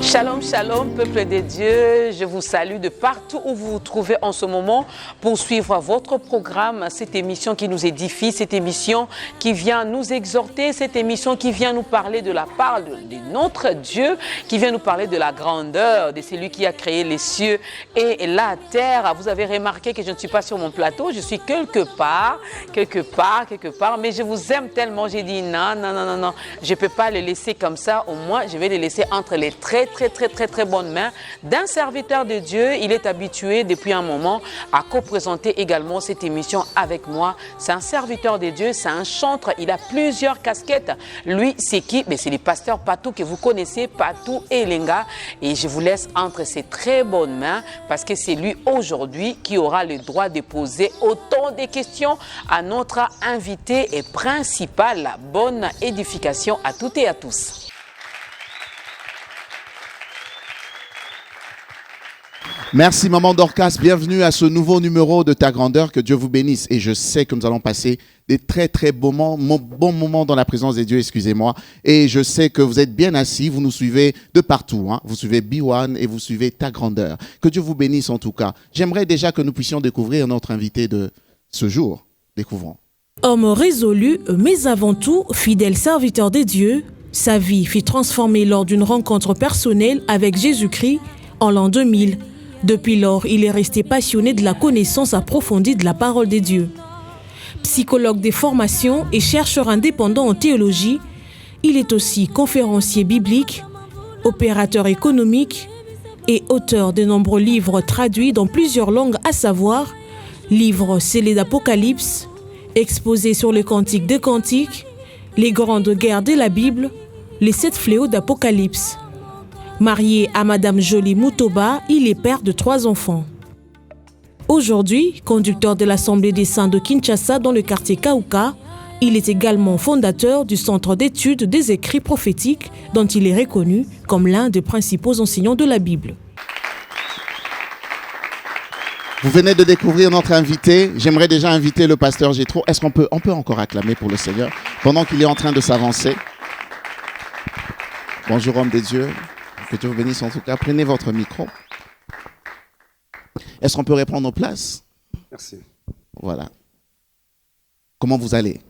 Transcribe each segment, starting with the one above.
Shalom, shalom, peuple de Dieu, je vous salue de partout où vous vous trouvez en ce moment pour suivre votre programme, cette émission qui nous édifie, cette émission qui vient nous exhorter, cette émission qui vient nous parler de la part de notre Dieu, qui vient nous parler de la grandeur de celui qui a créé les cieux et la terre. Vous avez remarqué que je ne suis pas sur mon plateau, je suis quelque part, mais je vous aime tellement, j'ai dit non, je ne peux pas le laisser comme ça, au moins je vais le laisser entre les très bonnes mains d'un serviteur de Dieu. Il est habitué depuis un moment à co-présenter également cette émission avec moi. C'est un serviteur de Dieu, c'est un chantre, il a plusieurs casquettes. Lui, c'est qui? C'est le pasteur Patou que vous connaissez, Patou Elenga. Et je vous laisse entre ses très bonnes mains parce que c'est lui aujourd'hui qui aura le droit de poser autant de questions à notre invité et principal. Bonne édification à toutes et à tous. Merci Maman Dorcas, bienvenue à ce nouveau numéro de Ta Grandeur, que Dieu vous bénisse. Et je sais que nous allons passer des très bons moments dans la présence de Dieu, excusez-moi. Et je sais que vous êtes bien assis, vous nous suivez de partout. Vous suivez B1 et vous suivez Ta Grandeur. Que Dieu vous bénisse en tout cas. J'aimerais déjà que nous puissions découvrir notre invité de ce jour. Découvrons. Homme résolu, mais avant tout fidèle serviteur des dieux, sa vie fut transformée lors d'une rencontre personnelle avec Jésus-Christ en l'an 2000. Depuis lors, il est resté passionné de la connaissance approfondie de la parole de Dieu. Psychologue des formations et chercheur indépendant en théologie, il est aussi conférencier biblique, opérateur économique et auteur de nombreux livres traduits dans plusieurs langues, à savoir livres scellés d'Apocalypse, exposés sur le Cantique des Cantiques, les grandes guerres de la Bible, les 7 fléaux d'Apocalypse. Marié à Madame Jolie Moutoba, il est père de 3 enfants. Aujourd'hui, conducteur de l'Assemblée des Saints de Kinshasa dans le quartier Kauka, il est également fondateur du Centre d'études des écrits prophétiques dont il est reconnu comme l'un des principaux enseignants de la Bible. Vous venez de découvrir notre invité. J'aimerais déjà inviter le pasteur Jétro. Est-ce qu'on peut encore acclamer pour le Seigneur pendant qu'il est en train de s'avancer? Bonjour homme de Dieu. Que Dieu vous bénisse en tout cas. Prenez votre micro. Est-ce qu'on peut reprendre nos places? Merci. Voilà. Comment vous allez?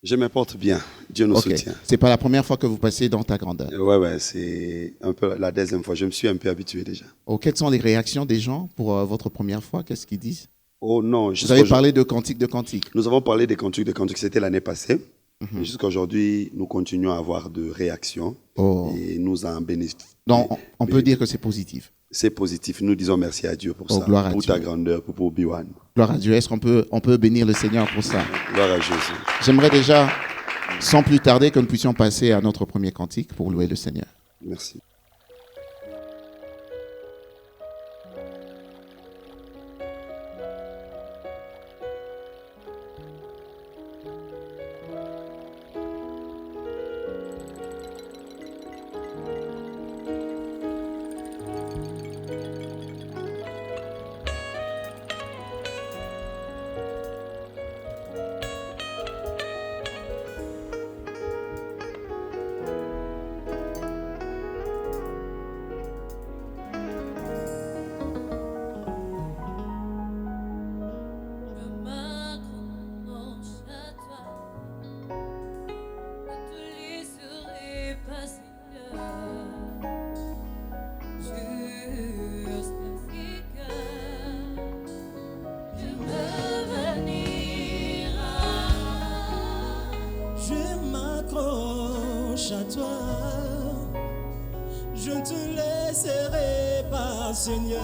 Je me porte bien. Dieu nous soutient. C'est pas la première fois que vous passez dans Ta Grandeur. Ouais, c'est un peu la deuxième fois. Je me suis un peu habitué déjà. Quelles sont les réactions des gens pour votre première fois? Qu'est-ce qu'ils disent? Oh non. Vous avez parlé de cantiques de cantiques. Nous avons parlé des cantiques de cantiques. C'était l'année passée. Jusqu'à aujourd'hui, nous continuons à avoir de réactions et nous en bénéficions. Donc, on peut dire que c'est positif. C'est positif. Nous disons merci à Dieu pour ça, pour Ta Grandeur, pour B1. Gloire à Dieu. Est-ce qu'on peut bénir le Seigneur pour ça? Gloire à Jésus. J'aimerais déjà, sans plus tarder, que nous puissions passer à notre premier cantique pour louer le Seigneur. Merci. À toi, je ne te laisserai pas, Seigneur,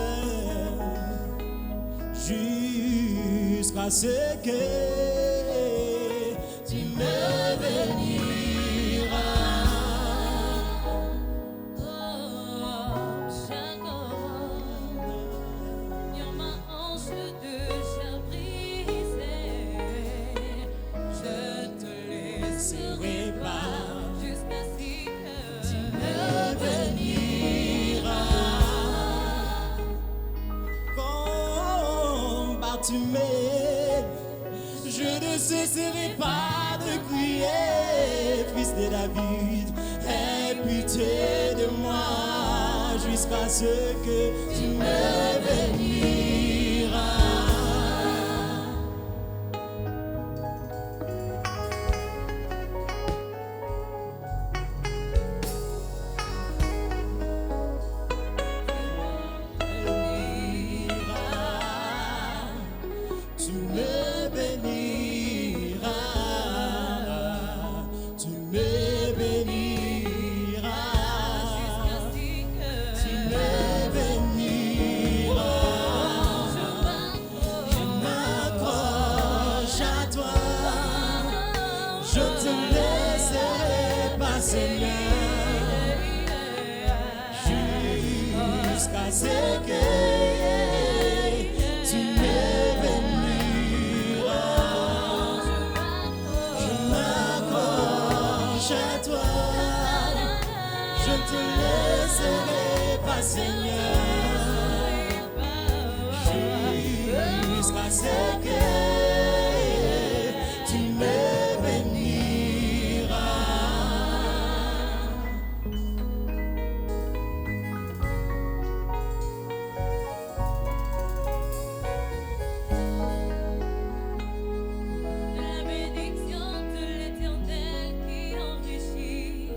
jusqu'à ce que tu me béniras. Chaque homme, ma hanche de chair brisée, je te laisserai pas. Jusqu'à ce que tu me béniras. cesserai pas de crier, fils de David, aie pitié de moi, jusqu'à ce que tu me béniras. Tu me béniras, tu me béniras, tu me béniras. Je m'accroche à toi, je te laisserai pas, Seigneur, jusqu'à ce que tu me béniras. Je m'accroche à toi, je te laisserai pas, Seigneur, jusqu'à ce que tu me béniras. La bénédiction de l'Éternel qui enrichit,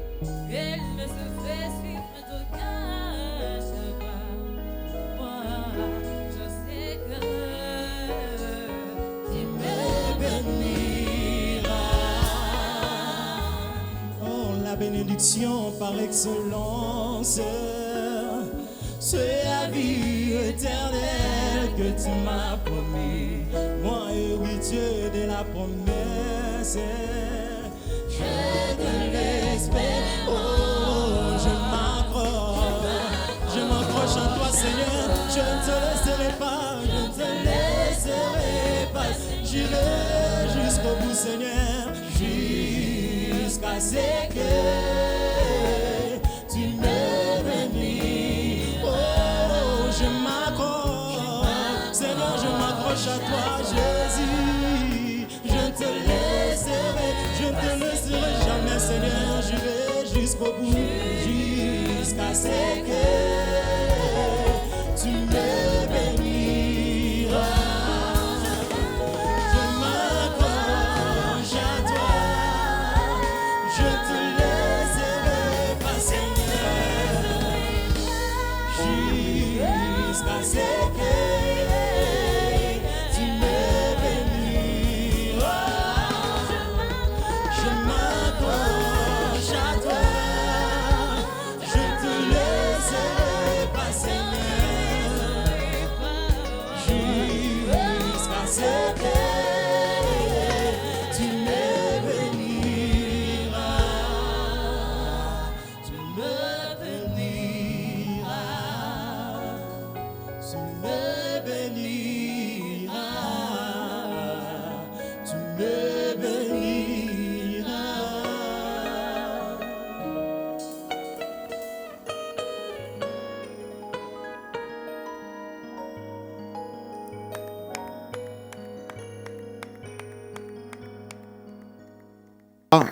elle ne se fait suivre d'aucun chemin. Moi, je sais que tu me béniras. Oh, la bénédiction par excellence, c'est la vie éternelle que tu m'as promis. Moi, héritier de la promesse, je te l'espère. Oh, je m'accroche à toi, Seigneur. Je ne te laisserai pas, je ne te laisserai pas. J'irai jusqu'au bout, Seigneur, jusqu'à ce que tu me bénis. Oh, je m'accroche, Seigneur, je m'accroche à toi, Jésus. Je ne te laisserai jamais, Seigneur. J'irai jusqu'au bout, jusqu'à ce que tu me béniras. Je m'accroche à toi, je te laisserai pas, Seigneur, jusqu'à ce que tu me béniras. Je m'accroche à toi, je te laisserai pas, Seigneur, jusqu'à ce que tu me béniras. Tu me béniras. Tu me béniras. Tu me béniras.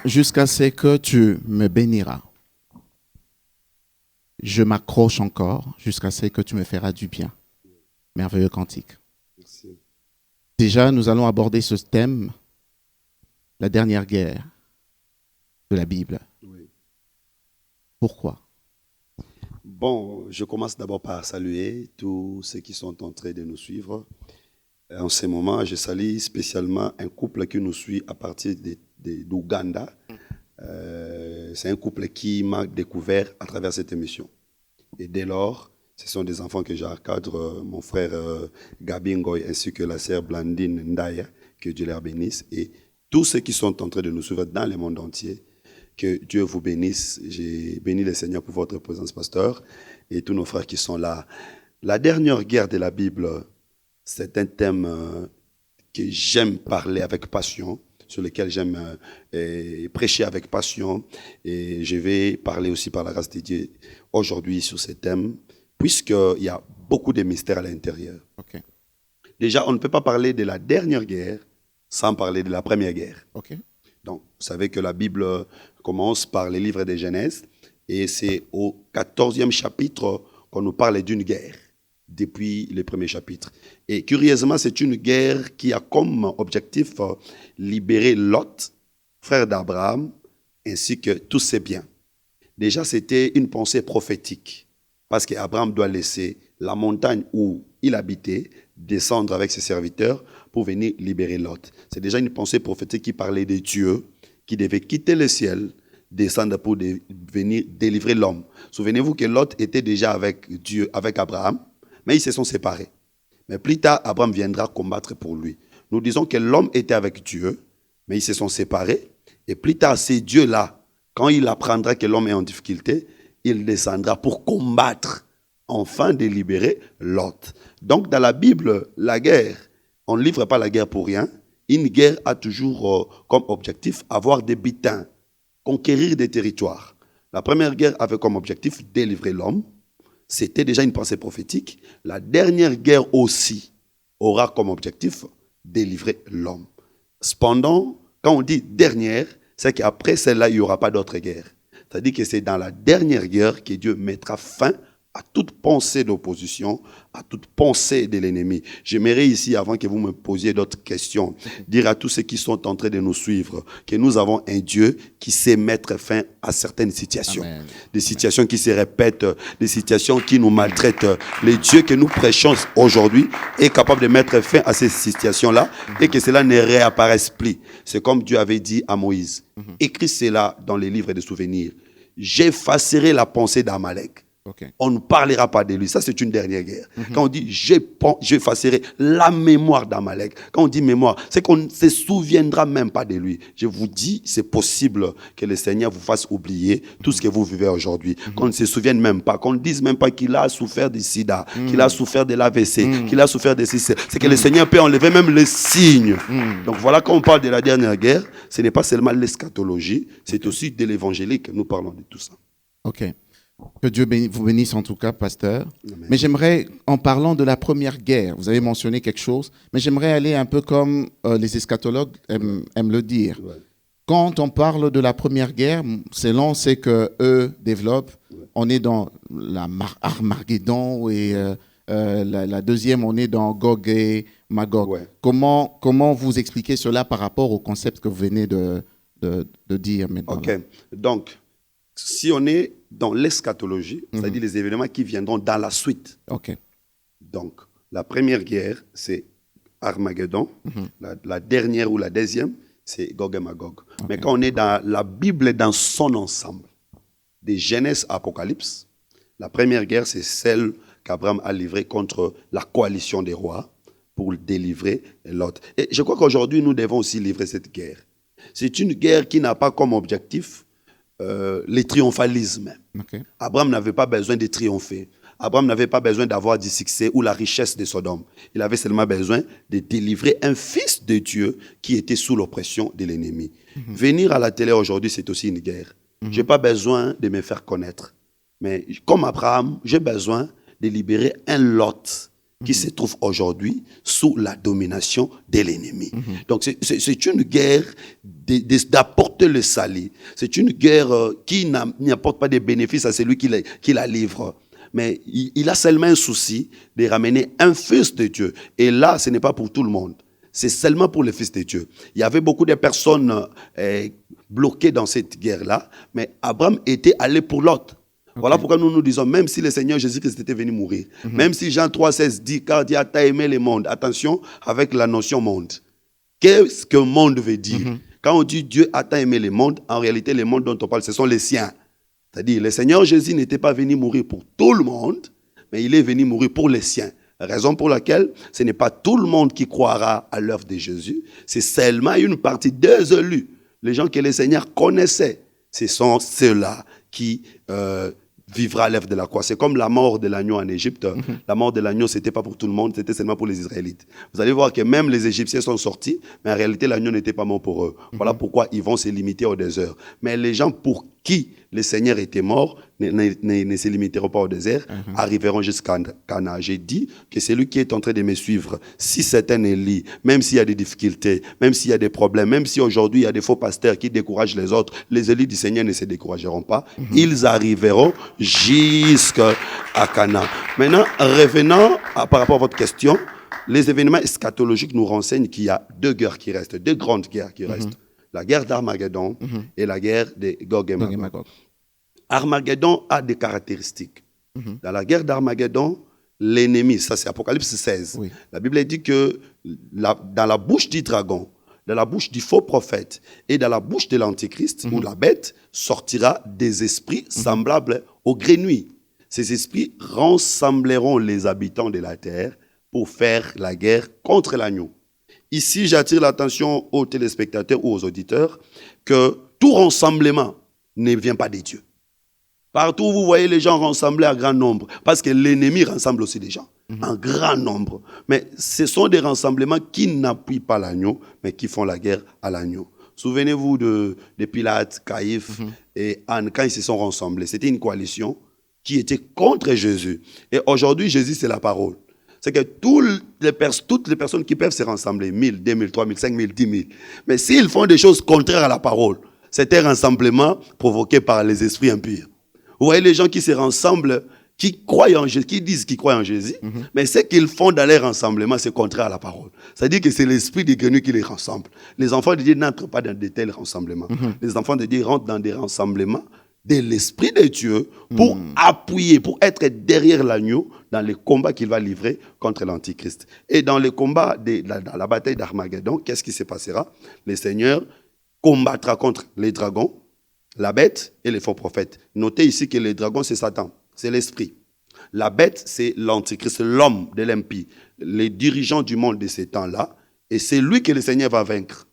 Jusqu'à ce que tu me béniras. Je m'accroche encore jusqu'à ce que tu me feras du bien. Merveilleux cantique. Merci. Déjà, nous allons aborder ce thème, la dernière guerre de la Bible. Oui. Pourquoi? Bon, je commence d'abord par saluer tous ceux qui sont en train de nous suivre. En ce moment, je salue spécialement un couple qui nous suit à partir d'Ouganda. C'est un couple qui m'a découvert à travers cette émission. Et dès lors, ce sont des enfants que j'encadre, mon frère Gabi Ngoy ainsi que la sœur Blandine Ndaya, que Dieu les bénisse. Et tous ceux qui sont en train de nous suivre dans le monde entier, que Dieu vous bénisse. J'ai béni le Seigneur pour votre présence, pasteur, et tous nos frères qui sont là. La dernière guerre de la Bible, c'est un thème que j'aime parler avec passion, sur lequel j'aime prêcher avec passion. Et je vais parler aussi par la grâce de Dieu aujourd'hui sur ce thème, puisqu'il y a beaucoup de mystères à l'intérieur. Okay. Déjà, on ne peut pas parler de la dernière guerre sans parler de la première guerre. OK. Donc, vous savez que la Bible commence par les livres de Genèse et c'est au 14e chapitre qu'on nous parle d'une guerre depuis les premiers chapitres. Et curieusement, c'est une guerre qui a comme objectif libérer Lot, frère d'Abraham, ainsi que tous ses biens. Déjà, c'était une pensée prophétique parce qu'Abraham doit laisser la montagne où il habitait descendre avec ses serviteurs pour venir libérer Lot. C'est déjà une pensée prophétique qui parlait de Dieu, qui devait quitter le ciel, descendre pour venir délivrer l'homme. Souvenez-vous que Lot était déjà avec Dieu, avec Abraham, mais ils se sont séparés. Mais plus tard, Abraham viendra combattre pour lui. Nous disons que l'homme était avec Dieu, mais ils se sont séparés. Et plus tard, c'est Dieu-là, quand il apprendra que l'homme est en difficulté, il descendra pour combattre, enfin de libérer Lot. Donc, dans la Bible, la guerre, on ne livre pas la guerre pour rien. Une guerre a toujours comme objectif avoir des butins, conquérir des territoires. La première guerre avait comme objectif délivrer l'homme. C'était déjà une pensée prophétique. La dernière guerre aussi aura comme objectif délivrer l'homme. Cependant, quand on dit dernière, c'est qu'après celle-là, il n'y aura pas d'autre guerre. C'est-à-dire que c'est dans la dernière guerre que Dieu mettra fin à toute pensée d'opposition, à toute pensée de l'ennemi. J'aimerais ici, avant que vous me posiez d'autres questions, dire à tous ceux qui sont en train de nous suivre que nous avons un Dieu qui sait mettre fin à certaines situations. Amen. Des situations qui se répètent, des situations qui nous maltraitent. Le Dieu que nous prêchons aujourd'hui est capable de mettre fin à ces situations-là et que cela ne réapparaisse plus. C'est comme Dieu avait dit à Moïse. Écris cela dans les livres de souvenirs. J'effacerai la pensée d'Amalek. OK. On ne parlera pas de lui. Ça, c'est une dernière guerre. Quand on dit j'effacerai la mémoire d'Amalek, quand on dit mémoire, c'est qu'on ne se souviendra même pas de lui. Je vous dis, c'est possible que le Seigneur vous fasse oublier tout ce que vous vivez aujourd'hui. Qu'on ne se souvienne même pas, qu'on ne dise même pas qu'il a souffert du sida, qu'il a souffert de l'AVC, qu'il a souffert de ceci. C'est que le Seigneur peut enlever même les signes. Donc voilà, quand on parle de la dernière guerre, ce n'est pas seulement l'eschatologie, c'est aussi de l'évangélique. Nous parlons de tout ça. OK. Que Dieu vous bénisse en tout cas, pasteur. Amen. Mais j'aimerais, en parlant de la première guerre, vous avez mentionné quelque chose, mais j'aimerais aller un peu comme les eschatologues aiment le dire. Ouais. Quand on parle de la première guerre, selon ce qu'eux développent, on est dans l'Armageddon et la deuxième, on est dans Gog et Magog. Ouais. Comment vous expliquez cela par rapport au concept que vous venez de dire maintenant? OK. Donc, si on est dans l'eschatologie, c'est-à-dire les événements qui viendront dans la suite. OK. Donc, la première guerre, c'est Armageddon. La dernière ou la deuxième, c'est Gog et Magog. Mais quand on est dans la Bible dans son ensemble, de Genèse à Apocalypse, la première guerre, c'est celle qu'Abraham a livrée contre la coalition des rois pour délivrer Lot. Et je crois qu'aujourd'hui, nous devons aussi livrer cette guerre. C'est une guerre qui n'a pas comme objectif le triomphalisme. OK. Abraham n'avait pas besoin de triompher. Abraham n'avait pas besoin d'avoir du succès ou la richesse de Sodome. Il avait seulement besoin de délivrer un fils de Dieu qui était sous l'oppression de l'ennemi. Venir à la télé aujourd'hui, c'est aussi une guerre. Je n'ai pas besoin de me faire connaître. Mais comme Abraham, j'ai besoin de libérer un Lot qui se trouve aujourd'hui sous la domination de l'ennemi. Donc c'est une guerre d'apporter le salut. C'est une guerre qui n'apporte pas de bénéfices à celui qui la livre. Mais il a seulement un souci de ramener un fils de Dieu. Et là, ce n'est pas pour tout le monde. C'est seulement pour le fils de Dieu. Il y avait beaucoup de personnes bloquées dans cette guerre-là, mais Abraham était allé pour Lot. Voilà pourquoi nous nous disons, même si le Seigneur Jésus-Christ était venu mourir, même si Jean 3,16 dit, car Dieu a aimé le monde, attention avec la notion monde. Qu'est-ce que monde veut dire? Quand on dit Dieu a tant aimé le monde, en réalité, le monde dont on parle, ce sont les siens. C'est-à-dire, le Seigneur Jésus n'était pas venu mourir pour tout le monde, mais il est venu mourir pour les siens. Raison pour laquelle ce n'est pas tout le monde qui croira à l'œuvre de Jésus, c'est seulement une partie des élus, les gens que le Seigneur connaissait. Ce sont ceux-là qui vivra à l'œuvre de la croix. C'est comme la mort de l'agneau en Égypte. La mort de l'agneau, ce n'était pas pour tout le monde, c'était seulement pour les Israélites. Vous allez voir que même les Égyptiens sont sortis, mais en réalité, l'agneau n'était pas mort pour eux. Voilà pourquoi ils vont se limiter au désert. Mais les gens pour qui, le Seigneur était mort, ne se limiteront pas au désert, arriveront jusqu'à Cana. J'ai dit que celui qui est en train de me suivre, si c'est un Élie, même s'il y a des difficultés, même s'il y a des problèmes, même si aujourd'hui il y a des faux pasteurs qui découragent les autres, les Élis du Seigneur ne se décourageront pas. Ils arriveront jusqu'à Cana. Maintenant, revenant par rapport à votre question, les événements eschatologiques nous renseignent qu'il y a deux guerres qui restent, deux grandes guerres qui restent. La guerre d'Armageddon et la guerre de Gog et Magog. Armageddon a des caractéristiques. Dans la guerre d'Armageddon, l'ennemi, ça c'est Apocalypse 16, la Bible dit que dans la bouche du dragon, dans la bouche du faux prophète et dans la bouche de l'antéchrist ou de la bête sortira des esprits semblables aux grenouilles. Ces esprits rassembleront les habitants de la terre pour faire la guerre contre l'agneau. Ici, j'attire l'attention aux téléspectateurs ou aux auditeurs que tout rassemblement ne vient pas des dieux. Partout où vous voyez les gens rassemblés à grand nombre, parce que l'ennemi rassemble aussi des gens, en grand nombre. Mais ce sont des rassemblements qui n'appuient pas l'agneau, mais qui font la guerre à l'agneau. Souvenez-vous de Pilate, Caïphe et Anne, quand ils se sont rassemblés. C'était une coalition qui était contre Jésus. Et aujourd'hui, Jésus, c'est la parole. C'est que toutes les personnes qui peuvent se rassembler, 1000, 2000, 3000, 5000, 10 000, mais s'ils font des choses contraires à la parole, c'est un rassemblement provoqué par les esprits impurs. Vous voyez les gens qui se rassemblent, qui croient en Jésus, qui disent qu'ils croient en Jésus, mais ce qu'ils font dans leur rassemblement, c'est contraire à la parole. C'est-à-dire que c'est l'esprit des grenouilles qui les rassemble. Les enfants de Dieu n'entrent pas dans de tels rassemblements. Les enfants de Dieu rentrent dans des rassemblements de l'esprit de Dieu pour appuyer, pour être derrière l'agneau dans les combats qu'il va livrer contre l'Antichrist. Et dans le combat, dans la bataille d'Armageddon, qu'est-ce qui se passera? Le Seigneur combattra contre les dragons, la bête et les faux prophètes. Notez ici que le dragon, c'est Satan, c'est l'esprit. La bête, c'est l'Antichrist, l'homme de l'impie, les dirigeants du monde de ces temps-là. Et c'est lui que le Seigneur va vaincre.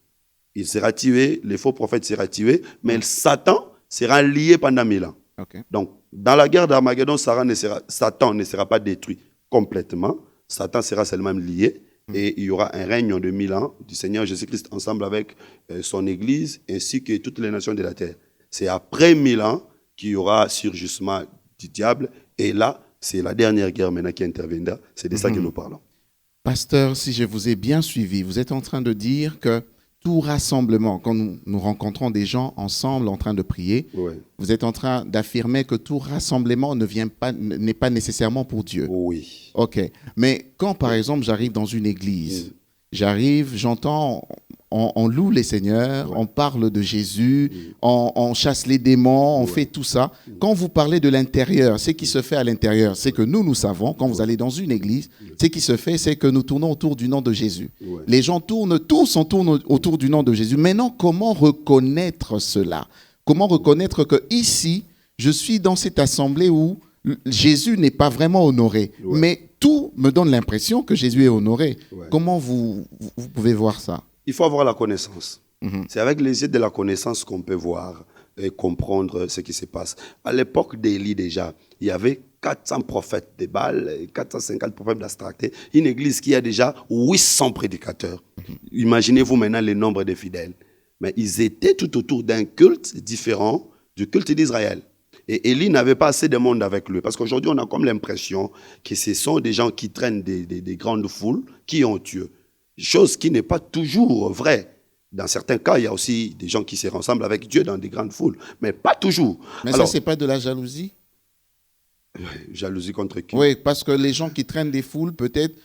Il sera tué, les faux prophètes seront tués, mais Satan sera lié pendant 1000 ans. Donc, dans la guerre d'Armageddon, Satan ne sera pas détruit complètement. Satan sera seulement lié. Et il y aura un règne de 1000 ans du Seigneur Jésus-Christ ensemble avec son Église ainsi que toutes les nations de la terre. C'est après 1000 ans qu'il y aura surgissement du diable. Et là, c'est la dernière guerre maintenant qui interviendra. C'est de ça que nous parlons. Pasteur, si je vous ai bien suivi, vous êtes en train de dire que tout rassemblement, quand nous rencontrons des gens ensemble en train de prier, vous êtes en train d'affirmer que tout rassemblement n'est pas nécessairement pour Dieu. Oui. Ok. Mais quand, par exemple, j'arrive dans une église, j'entends, on loue les seigneurs, on parle de Jésus, on chasse les démons, on fait tout ça. Quand vous parlez de l'intérieur, ce qui se fait à l'intérieur, c'est que nous savons, quand vous allez dans une église, ce qui se fait, c'est que nous tournons autour du nom de Jésus. Les gens tournent autour du nom de Jésus. Maintenant, comment reconnaître cela? Comment reconnaître que ici, je suis dans cette assemblée où Jésus n'est pas vraiment honoré, mais tout me donne l'impression que Jésus est honoré. Comment vous pouvez voir ça? Il faut avoir la connaissance. C'est avec les yeux de la connaissance qu'on peut voir et comprendre ce qui se passe. À l'époque d'Élie déjà, il y avait 400 prophètes de Baal, 450 prophètes d'Astracté, une église qui a déjà 800 prédicateurs. Imaginez-vous maintenant le nombre de fidèles. Mais ils étaient tout autour d'un culte différent du culte d'Israël. Et Élie n'avait pas assez de monde avec lui. Parce qu'aujourd'hui, on a comme l'impression que ce sont des gens qui traînent des grandes foules qui ont Dieu. Chose qui n'est pas toujours vraie. Dans certains cas, il y a aussi des gens qui se rassemblent avec Dieu dans des grandes foules. Mais pas toujours. Mais alors, ça, ce n'est pas de la jalousie? Jalousie contre qui? Oui, parce que les gens qui traînent des foules, peut-être...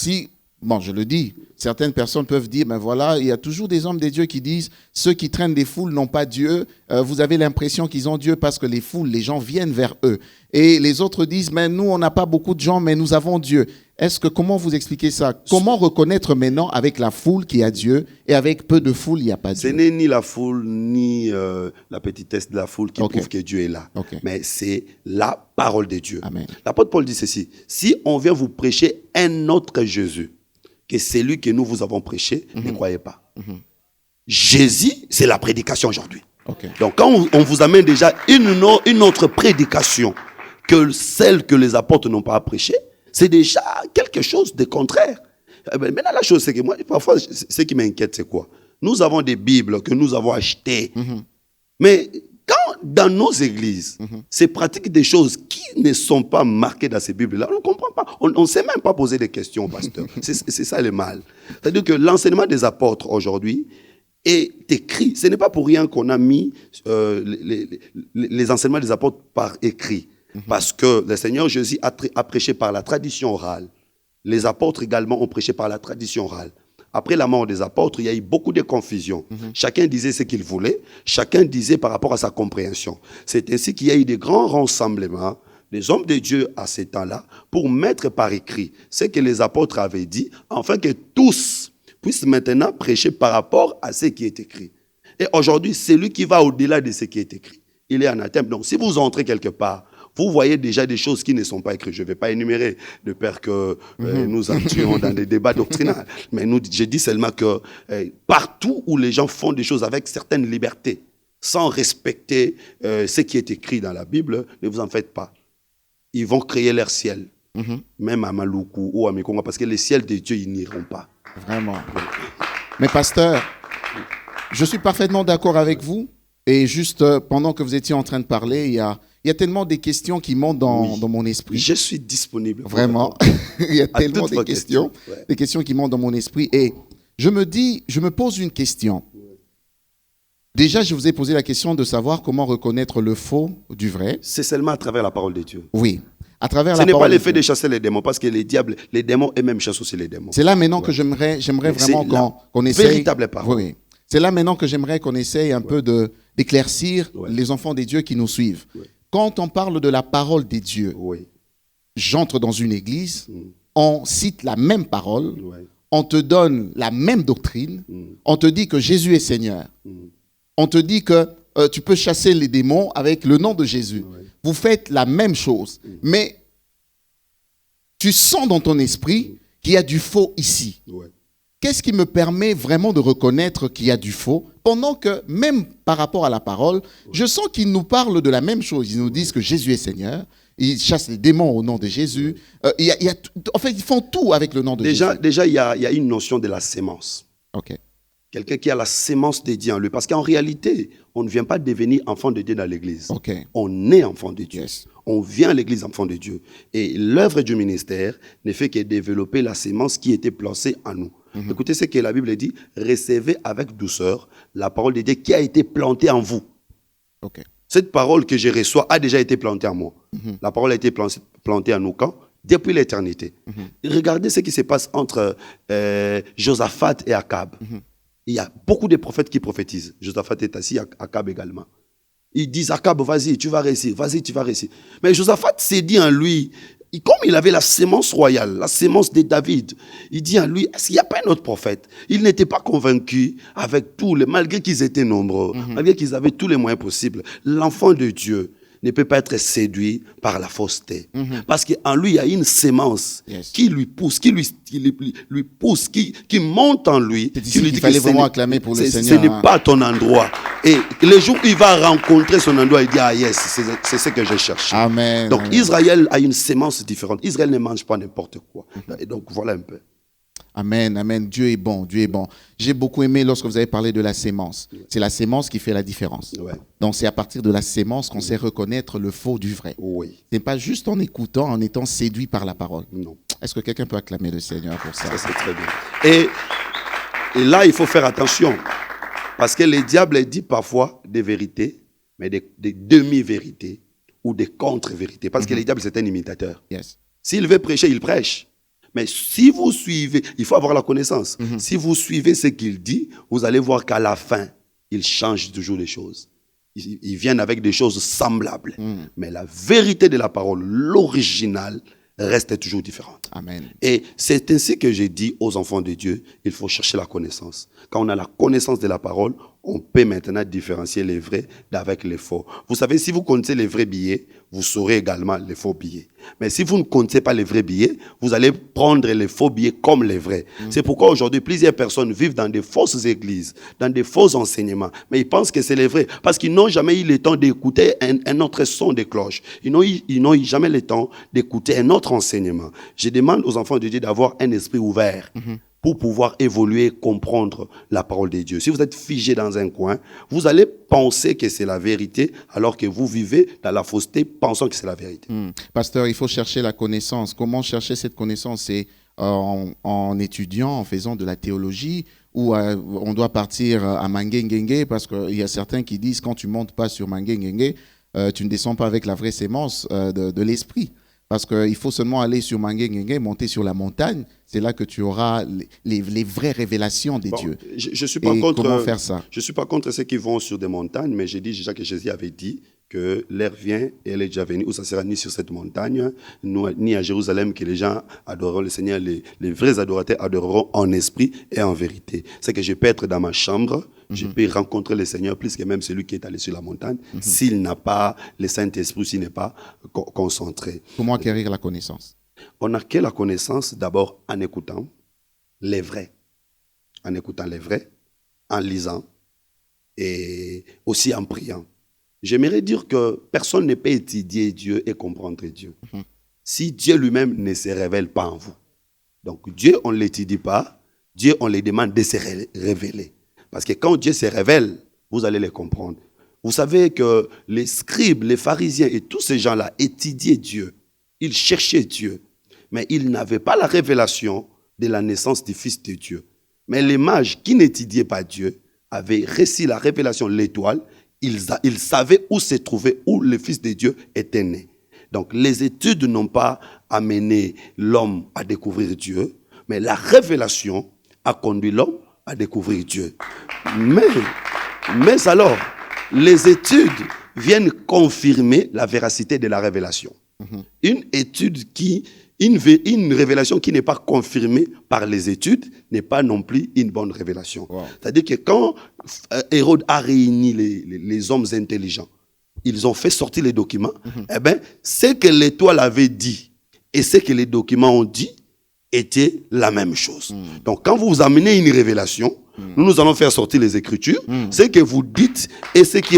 je le dis, certaines personnes peuvent dire, voilà, il y a toujours des hommes de Dieu qui disent, ceux qui traînent des foules n'ont pas Dieu, vous avez l'impression qu'ils ont Dieu parce que les gens viennent vers eux. Et les autres disent, mais nous, on n'a pas beaucoup de gens, mais nous avons Dieu. Comment vous expliquez ça? Comment reconnaître maintenant avec la foule qu'il y a Dieu et avec peu de foule, il n'y a pas Dieu? Ce n'est ni la foule, ni la petitesse de la foule qui prouve que Dieu est là. Mais c'est la parole de Dieu. Amen. L'apôtre Paul dit ceci, si on vient vous prêcher un autre Jésus, que celui que nous vous avons prêché, ne croyez pas. Jésus, c'est la prédication aujourd'hui. Donc quand on vous amène déjà une autre prédication que celle que les apôtres n'ont pas prêchée, c'est déjà quelque chose de contraire. Maintenant, la chose, c'est que moi, parfois, ce qui m'inquiète, c'est quoi? Nous avons des Bibles que nous avons achetées. Mais quand dans nos églises, c'est pratique des choses qui ne sont pas marquées dans ces Bibles-là. On ne comprend pas. On ne sait même pas poser des questions, pasteur. C'est ça le mal. C'est-à-dire que l'enseignement des apôtres aujourd'hui est écrit. Ce n'est pas pour rien qu'on a mis les enseignements des apôtres par écrit. Parce que le Seigneur Jésus a prêché par la tradition orale. Les apôtres également ont prêché par la tradition orale. Après la mort des apôtres, il y a eu beaucoup de confusion. Chacun disait ce qu'il voulait, chacun disait par rapport à sa compréhension. C'est ainsi qu'il y a eu des grands rassemblements des hommes de Dieu à ces temps-là pour mettre par écrit ce que les apôtres avaient dit, afin que tous puissent maintenant prêcher par rapport à ce qui est écrit. Et aujourd'hui, celui qui va au-delà de ce qui est écrit, il est anathème. Donc, si vous entrez quelque part, vous voyez déjà des choses qui ne sont pas écrites. Je ne vais pas énumérer de peur que nous entrions dans des débats doctrinaux. Mais je dis seulement que partout où les gens font des choses avec certaines libertés, sans respecter ce qui est écrit dans la Bible, ne vous en faites pas. Ils vont créer leur ciel, même à Maluku ou à Mekonga, parce que les ciels de Dieu, ils n'iront pas. Vraiment. Mais pasteur, je suis parfaitement d'accord avec vous. Et juste pendant que vous étiez en train de parler, il y a tellement des questions qui montent dans mon esprit. Je suis disponible. Vraiment. Il y a tellement de questions, des questions qui montent dans mon esprit. Et je me pose une question. Déjà, je vous ai posé la question de savoir comment reconnaître le faux du vrai. C'est seulement à travers la parole de Dieu. Oui. À travers Ce la n'est parole pas de l'effet Dieu. de chasser les démons, parce que les démons eux-mêmes chassent aussi les démons. C'est là maintenant que j'aimerais vraiment qu'on essaye. Véritable parole. Oui. C'est là maintenant que j'aimerais qu'on essaye un peu d'éclaircir les enfants des dieux qui nous suivent. Quand on parle de la parole des dieux, j'entre dans une église, on cite la même parole, on te donne la même doctrine, on te dit que Jésus est Seigneur, on te dit que tu peux chasser les démons avec le nom de Jésus. Vous faites la même chose, mais tu sens dans ton esprit qu'il y a du faux ici. Qu'est-ce qui me permet vraiment de reconnaître qu'il y a du faux, pendant que, même par rapport à la parole, je sens qu'ils nous parlent de la même chose. Ils nous disent que Jésus est Seigneur, ils chassent les démons au nom de Jésus. En fait, ils font tout avec le nom de Jésus. Déjà, il y a une notion de la sémence. Ok. Quelqu'un qui a la sémence de Dieu en lui. Parce qu'en réalité, on ne vient pas devenir enfant de Dieu dans l'église. Okay. On est enfant de Dieu. Yes. On vient à l'église enfant de Dieu. Et l'œuvre du ministère ne fait que développer la sémence qui était placée en nous. Écoutez ce que la Bible dit. Recevez avec douceur la parole de Dieu qui a été plantée en vous. Okay. Cette parole que je reçois a déjà été plantée en moi. La parole a été plantée en nous quand? Depuis l'éternité. Regardez ce qui se passe entre Josaphat et Akab. Il y a beaucoup de prophètes qui prophétisent. Josaphat est assis, Akab également. Ils disent, Akab, vas-y, tu vas réussir, vas-y, tu vas réussir. Mais Josaphat s'est dit en lui, comme il avait la sémence royale, la sémence de David, il dit en lui, est-ce qu'il n'y a pas un autre prophète? Il n'était pas convaincu avec malgré qu'ils étaient nombreux, malgré qu'ils avaient tous les moyens possibles. L'enfant de Dieu ne peut pas être séduit par la fausseté. Parce qu'en lui, il y a une sémence qui lui pousse, qui pousse, qui monte en lui. C'est ici qu'il fallait vraiment acclamer pour le Seigneur. Ce n'est pas ton endroit. Et le jour où il va rencontrer son endroit, il dit, ah yes, c'est ce que je cherche. Amen. Donc Amen. Israël a une sémence différente. Israël ne mange pas n'importe quoi. Et donc voilà un peu. Amen, amen. Dieu est bon, Dieu est bon. J'ai beaucoup aimé lorsque vous avez parlé de la sémence. C'est la sémence qui fait la différence. Donc c'est à partir de la sémence qu'on sait reconnaître le faux du vrai. Ce n'est pas juste en écoutant, en étant séduit par la parole. Non. Est-ce que quelqu'un peut acclamer le Seigneur pour ça? Ça, c'est très bien. Et là, il faut faire attention. Parce que le diable dit parfois des vérités, mais des demi-vérités ou des contre-vérités. Parce que le diable, c'est un imitateur. Yes. S'il veut prêcher, il prêche. Mais si vous suivez, il faut avoir la connaissance. Si vous suivez ce qu'il dit, vous allez voir qu'à la fin, il change toujours les choses. Ils viennent avec des choses semblables. Mais la vérité de la parole, l'original, reste toujours différente. Amen. Et c'est ainsi que j'ai dit aux enfants de Dieu, il faut chercher la connaissance. Quand on a la connaissance de la parole, on peut maintenant différencier les vrais d'avec les faux. Vous savez, si vous connaissez les vrais billets, vous saurez également les faux billets. Mais si vous ne connaissez pas les vrais billets, vous allez prendre les faux billets comme les vrais. C'est pourquoi aujourd'hui, plusieurs personnes vivent dans des fausses églises, dans des faux enseignements. Mais ils pensent que c'est les vrais, parce qu'ils n'ont jamais eu le temps d'écouter un autre son de cloche. Ils n'ont eu jamais le temps d'écouter un autre enseignement. Je demande aux enfants de Dieu d'avoir un esprit ouvert pour pouvoir évoluer, comprendre la parole de Dieu. Si vous êtes figé dans un coin, vous allez penser que c'est la vérité, alors que vous vivez dans la fausseté, pensant que c'est la vérité. Pasteur, il faut chercher la connaissance. Comment chercher cette connaissance? C'est en étudiant, en faisant de la théologie, ou on doit partir à Mangengenge, parce qu'il y a certains qui disent quand tu ne montes pas sur Mangengenge, tu ne descends pas avec la vraie sémence de l'esprit. Parce qu'il faut seulement aller sur Mangengenge, monter sur la montagne, c'est là que tu auras les vraies révélations des dieux. Je suis pas Et contre, comment faire ça? Je ne suis pas contre ceux qui vont sur des montagnes, mais j'ai dit déjà que Jésus avait dit que l'heure vient et elle est déjà venue, où ça sera ni sur cette montagne, ni à Jérusalem, que les gens adoreront le Seigneur, les vrais adorateurs adoreront en esprit et en vérité. C'est que je peux être dans ma chambre, je peux rencontrer le Seigneur plus que même celui qui est allé sur la montagne, s'il n'a pas le Saint-Esprit, s'il n'est pas concentré. Comment acquérir la connaissance? On acquiert la connaissance d'abord en écoutant les vrais, en lisant et aussi en priant. J'aimerais dire que personne ne peut étudier Dieu et comprendre Dieu si Dieu lui-même ne se révèle pas en vous. Donc Dieu, on ne l'étudie pas, Dieu, on lui demande de se révéler. Parce que quand Dieu se révèle, vous allez les comprendre. Vous savez que les scribes, les pharisiens et tous ces gens-là étudiaient Dieu. Ils cherchaient Dieu. Mais ils n'avaient pas la révélation de la naissance du Fils de Dieu. Mais les mages qui n'étudiaient pas Dieu avaient reçu la révélation de l'étoile. Ils savaient où se trouvait, où le Fils de Dieu était né. Donc les études n'ont pas amené l'homme à découvrir Dieu, mais la révélation a conduit l'homme à découvrir Dieu. Mais alors, les études viennent confirmer la véracité de la révélation. Une révélation qui n'est pas confirmée par les études n'est pas non plus une bonne révélation. Wow. C'est-à-dire que quand Hérode a réuni les hommes intelligents, ils ont fait sortir les documents, eh bien, ce que l'étoile avait dit et ce que les documents ont dit était la même chose. Donc, quand vous amenez une révélation, nous allons faire sortir les Écritures. Ce que vous dites et ce qui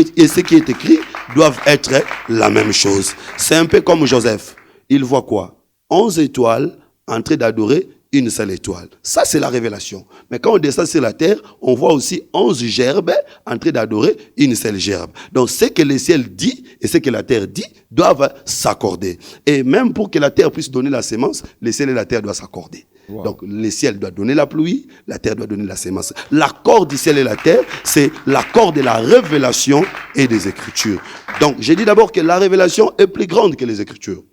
est écrit doivent être la même chose. C'est un peu comme Joseph. Il voit quoi? 11 étoiles en train d'adorer une seule étoile. Ça, c'est la révélation. Mais quand on descend sur la terre, on voit aussi 11 gerbes en train d'adorer une seule gerbe. Donc, ce que le ciel dit et ce que la terre dit doivent s'accorder. Et même pour que la terre puisse donner la sémence, le ciel et la terre doivent s'accorder. Wow. Donc, le ciel doit donner la pluie, la terre doit donner la sémence. L'accord du ciel et la terre, c'est l'accord de la révélation et des Écritures. Donc, j'ai dit d'abord que la révélation est plus grande que les Écritures.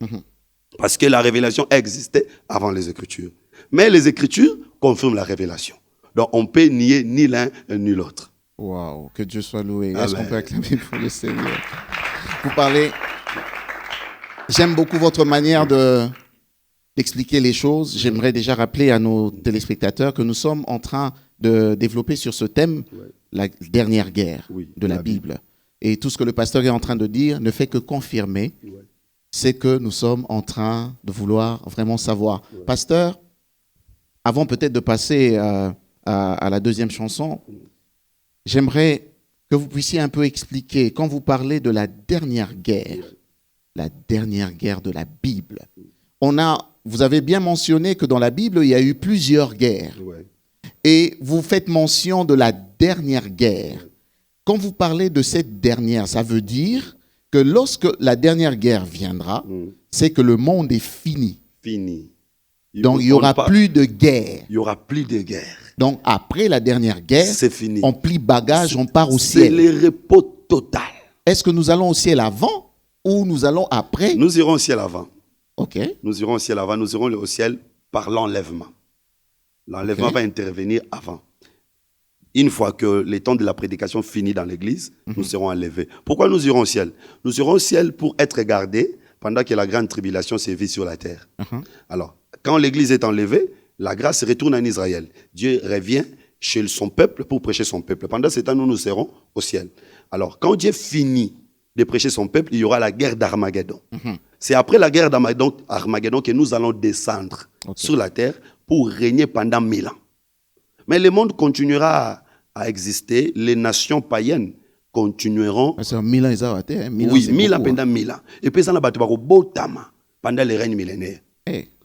Parce que la révélation existait avant les Écritures. Mais les Écritures confirment la révélation. Donc, on ne peut nier ni l'un ni l'autre. Waouh, que Dieu soit loué. Est-ce qu'on peut acclamer pour le Seigneur? Vous parlez... J'aime beaucoup votre manière d'expliquer les choses. J'aimerais déjà rappeler à nos téléspectateurs que nous sommes en train de développer sur ce thème la dernière guerre de la Bible. Et tout ce que le pasteur est en train de dire ne fait que confirmer c'est que nous sommes en train de vouloir vraiment savoir. Pasteur, avant peut-être de passer à la deuxième chanson, j'aimerais que vous puissiez un peu expliquer, quand vous parlez de la dernière guerre de la Bible, vous avez bien mentionné que dans la Bible, il y a eu plusieurs guerres. Et vous faites mention de la dernière guerre. Quand vous parlez de cette dernière, ça veut dire que lorsque la dernière guerre viendra, c'est que le monde est fini. Fini. Donc, il n'y aura plus de guerre. Il n'y aura plus de guerre. Donc, après la dernière guerre, c'est fini. On plie bagage, on part au ciel. C'est le repos total. Est-ce que nous allons au ciel avant ou nous allons après? Nous irons au ciel avant. OK. Nous irons au ciel avant. Nous irons au ciel par l'enlèvement. L'enlèvement va intervenir avant. Une fois que le temps de la prédication finit dans l'église, nous serons enlevés. Pourquoi nous irons au ciel? Nous irons au ciel pour être gardés pendant que la grande tribulation sévit sur la terre. Alors, quand l'église est enlevée, la grâce retourne en Israël. Dieu revient chez son peuple pour prêcher son peuple. Pendant ce temps, nous serons au ciel. Alors, quand Dieu finit de prêcher son peuple, il y aura la guerre d'Armageddon. C'est après la guerre d'Armageddon que nous allons descendre sur la terre pour régner pendant 1000 ans. Mais le monde continuera à exister, les nations païennes continueront. C'est 1000 ans, ils ont été. 1000 ans pendant 1000 ans. Et puis, ça n'a pas de botama pendant les règnes millénaires.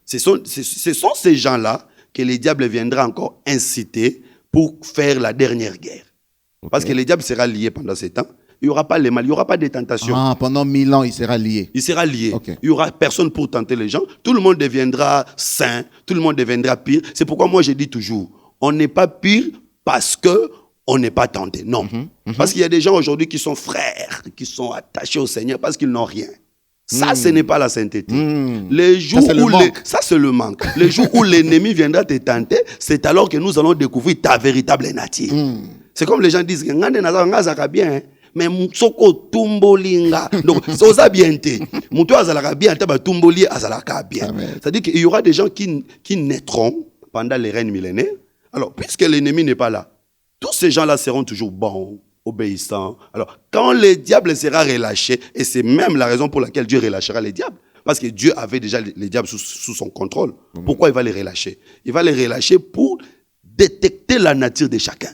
Ce sont ces gens-là que le diable viendra encore inciter pour faire la dernière guerre. Okay. Parce que le diable sera lié pendant ce temps. Il n'y aura pas les mal, il n'y aura pas de tentations. Pendant 1000 ans, il sera lié. Il sera lié. Okay. Il n'y aura personne pour tenter les gens. Tout le monde deviendra saint. Tout le monde deviendra pire. C'est pourquoi moi, je dis toujours, on n'est pas pire parce qu'on n'est pas tenté. Non. Parce qu'il y a des gens aujourd'hui qui sont frères, qui sont attachés au Seigneur parce qu'ils n'ont rien. Ça, ce n'est pas la sainteté. Les jours ça, c'est le manque. Les jours où l'ennemi viendra te tenter, c'est alors que nous allons découvrir ta véritable nature. C'est comme les gens disent, bien, mais soko tumbolinga. Donc, ça bien te. Muto azalaka bien, taba tumboli azalaka bien. C'est-à-dire qu'il y aura des gens qui naîtront pendant les règnes millénaires. Alors, puisque l'ennemi n'est pas là, tous ces gens-là seront toujours bons, obéissants. Alors, quand le diable sera relâché, et c'est même la raison pour laquelle Dieu relâchera les diables, parce que Dieu avait déjà les diables sous son contrôle. Pourquoi il va les relâcher? Il va les relâcher pour détecter la nature de chacun.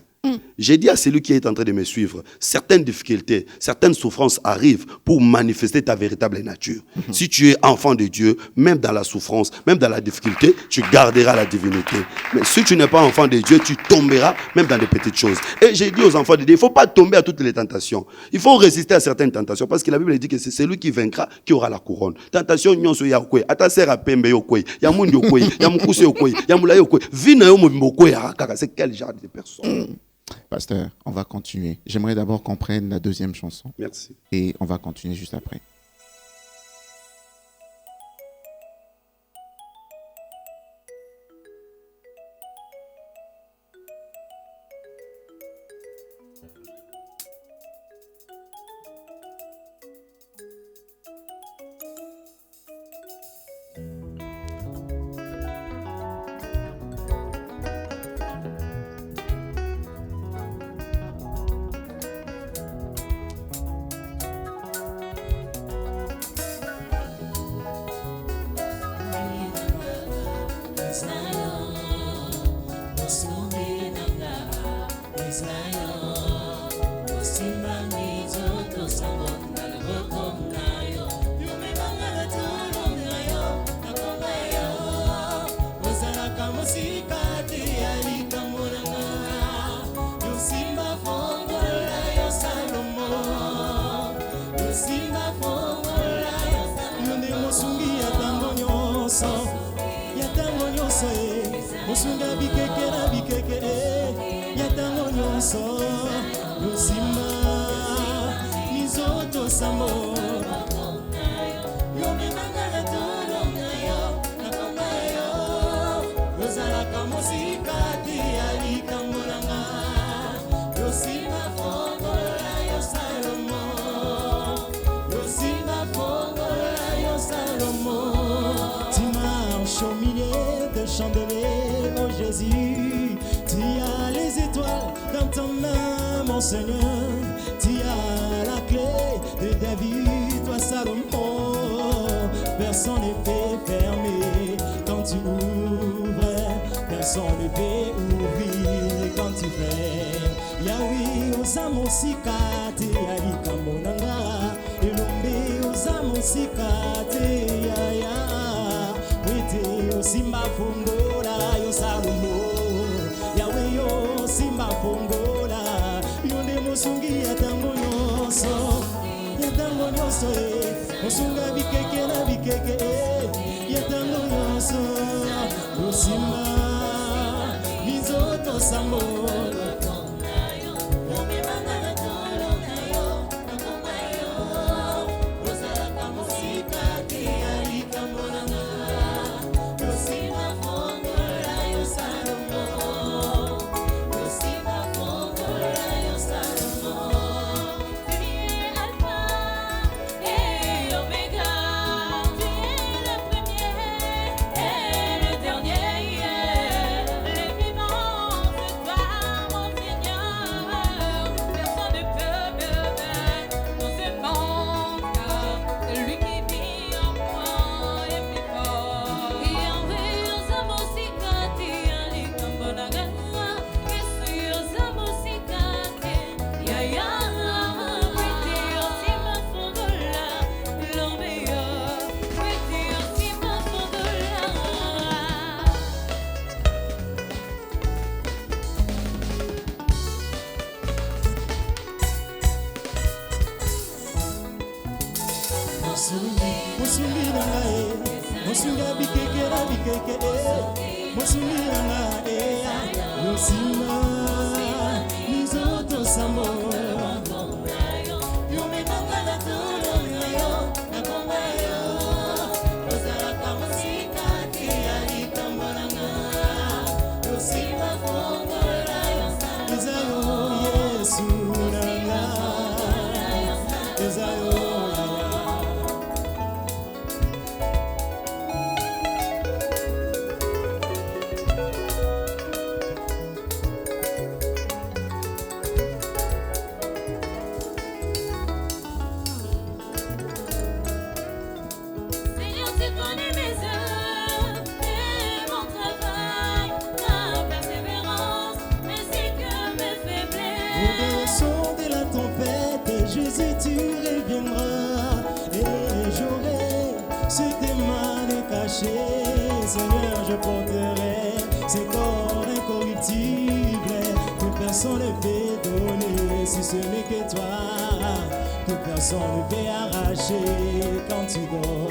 J'ai dit à celui qui est en train de me suivre, certaines difficultés, certaines souffrances arrivent pour manifester ta véritable nature. Si tu es enfant de Dieu, même dans la souffrance, même dans la difficulté, tu garderas la divinité. Mais si tu n'es pas enfant de Dieu, tu tomberas même dans des petites choses. Et j'ai dit aux enfants de Dieu, il ne faut pas tomber à toutes les tentations. Il faut résister à certaines tentations parce que la Bible dit que c'est celui qui vaincra qui aura la couronne. Tentation, nyonso ya okwe, atasera pembe yokwe, ya mundi yokwe, ya mukuse yokwe, ya mula yokwe, vina yo mokwe ya kaka, c'est quel genre de personne? Pasteur, on va continuer. J'aimerais d'abord qu'on prenne la deuxième chanson. Merci. Et on va continuer juste après. Musunga bikeke na bikeke yatango nyonso lusimba mizoto samo yomemangala tolo nayo nakombayo lozalaka mosikati ya likambo nanga lusimba fongola yo Salomo lusimba fongola yo Salomo tu marches au milieu de chandeliers, oh Jésus, tu as les étoiles dans ta main, mon Seigneur, tu as la clé de David, toi Salomon, personne ne peut fermer quand tu ouvres, personne ne peut ouvrir quand tu fermes. Yahweh, osamosikate alikambo nanga, elombe osamosikate ya. Simba fongola yo Salomo Yahweh yo simba fongola yonde mosungi yatango nyonso mosunga bikeke na bikeke yatango nyonso osimba mizoto samo Alpha et Omega, tu es le premier. Seigneur, tu connais mes œuvres et mon travail, ma persévérance, ainsi que mes Au faiblesses. son de la tempête, Jésus, tu reviendras. Et j'aurai sur tes mains cachées. Seigneur, je porterai ces corps incorruptibles que personne ne peut donner, si ce n'est que toi, que personne ne peut arracher quand tu dors.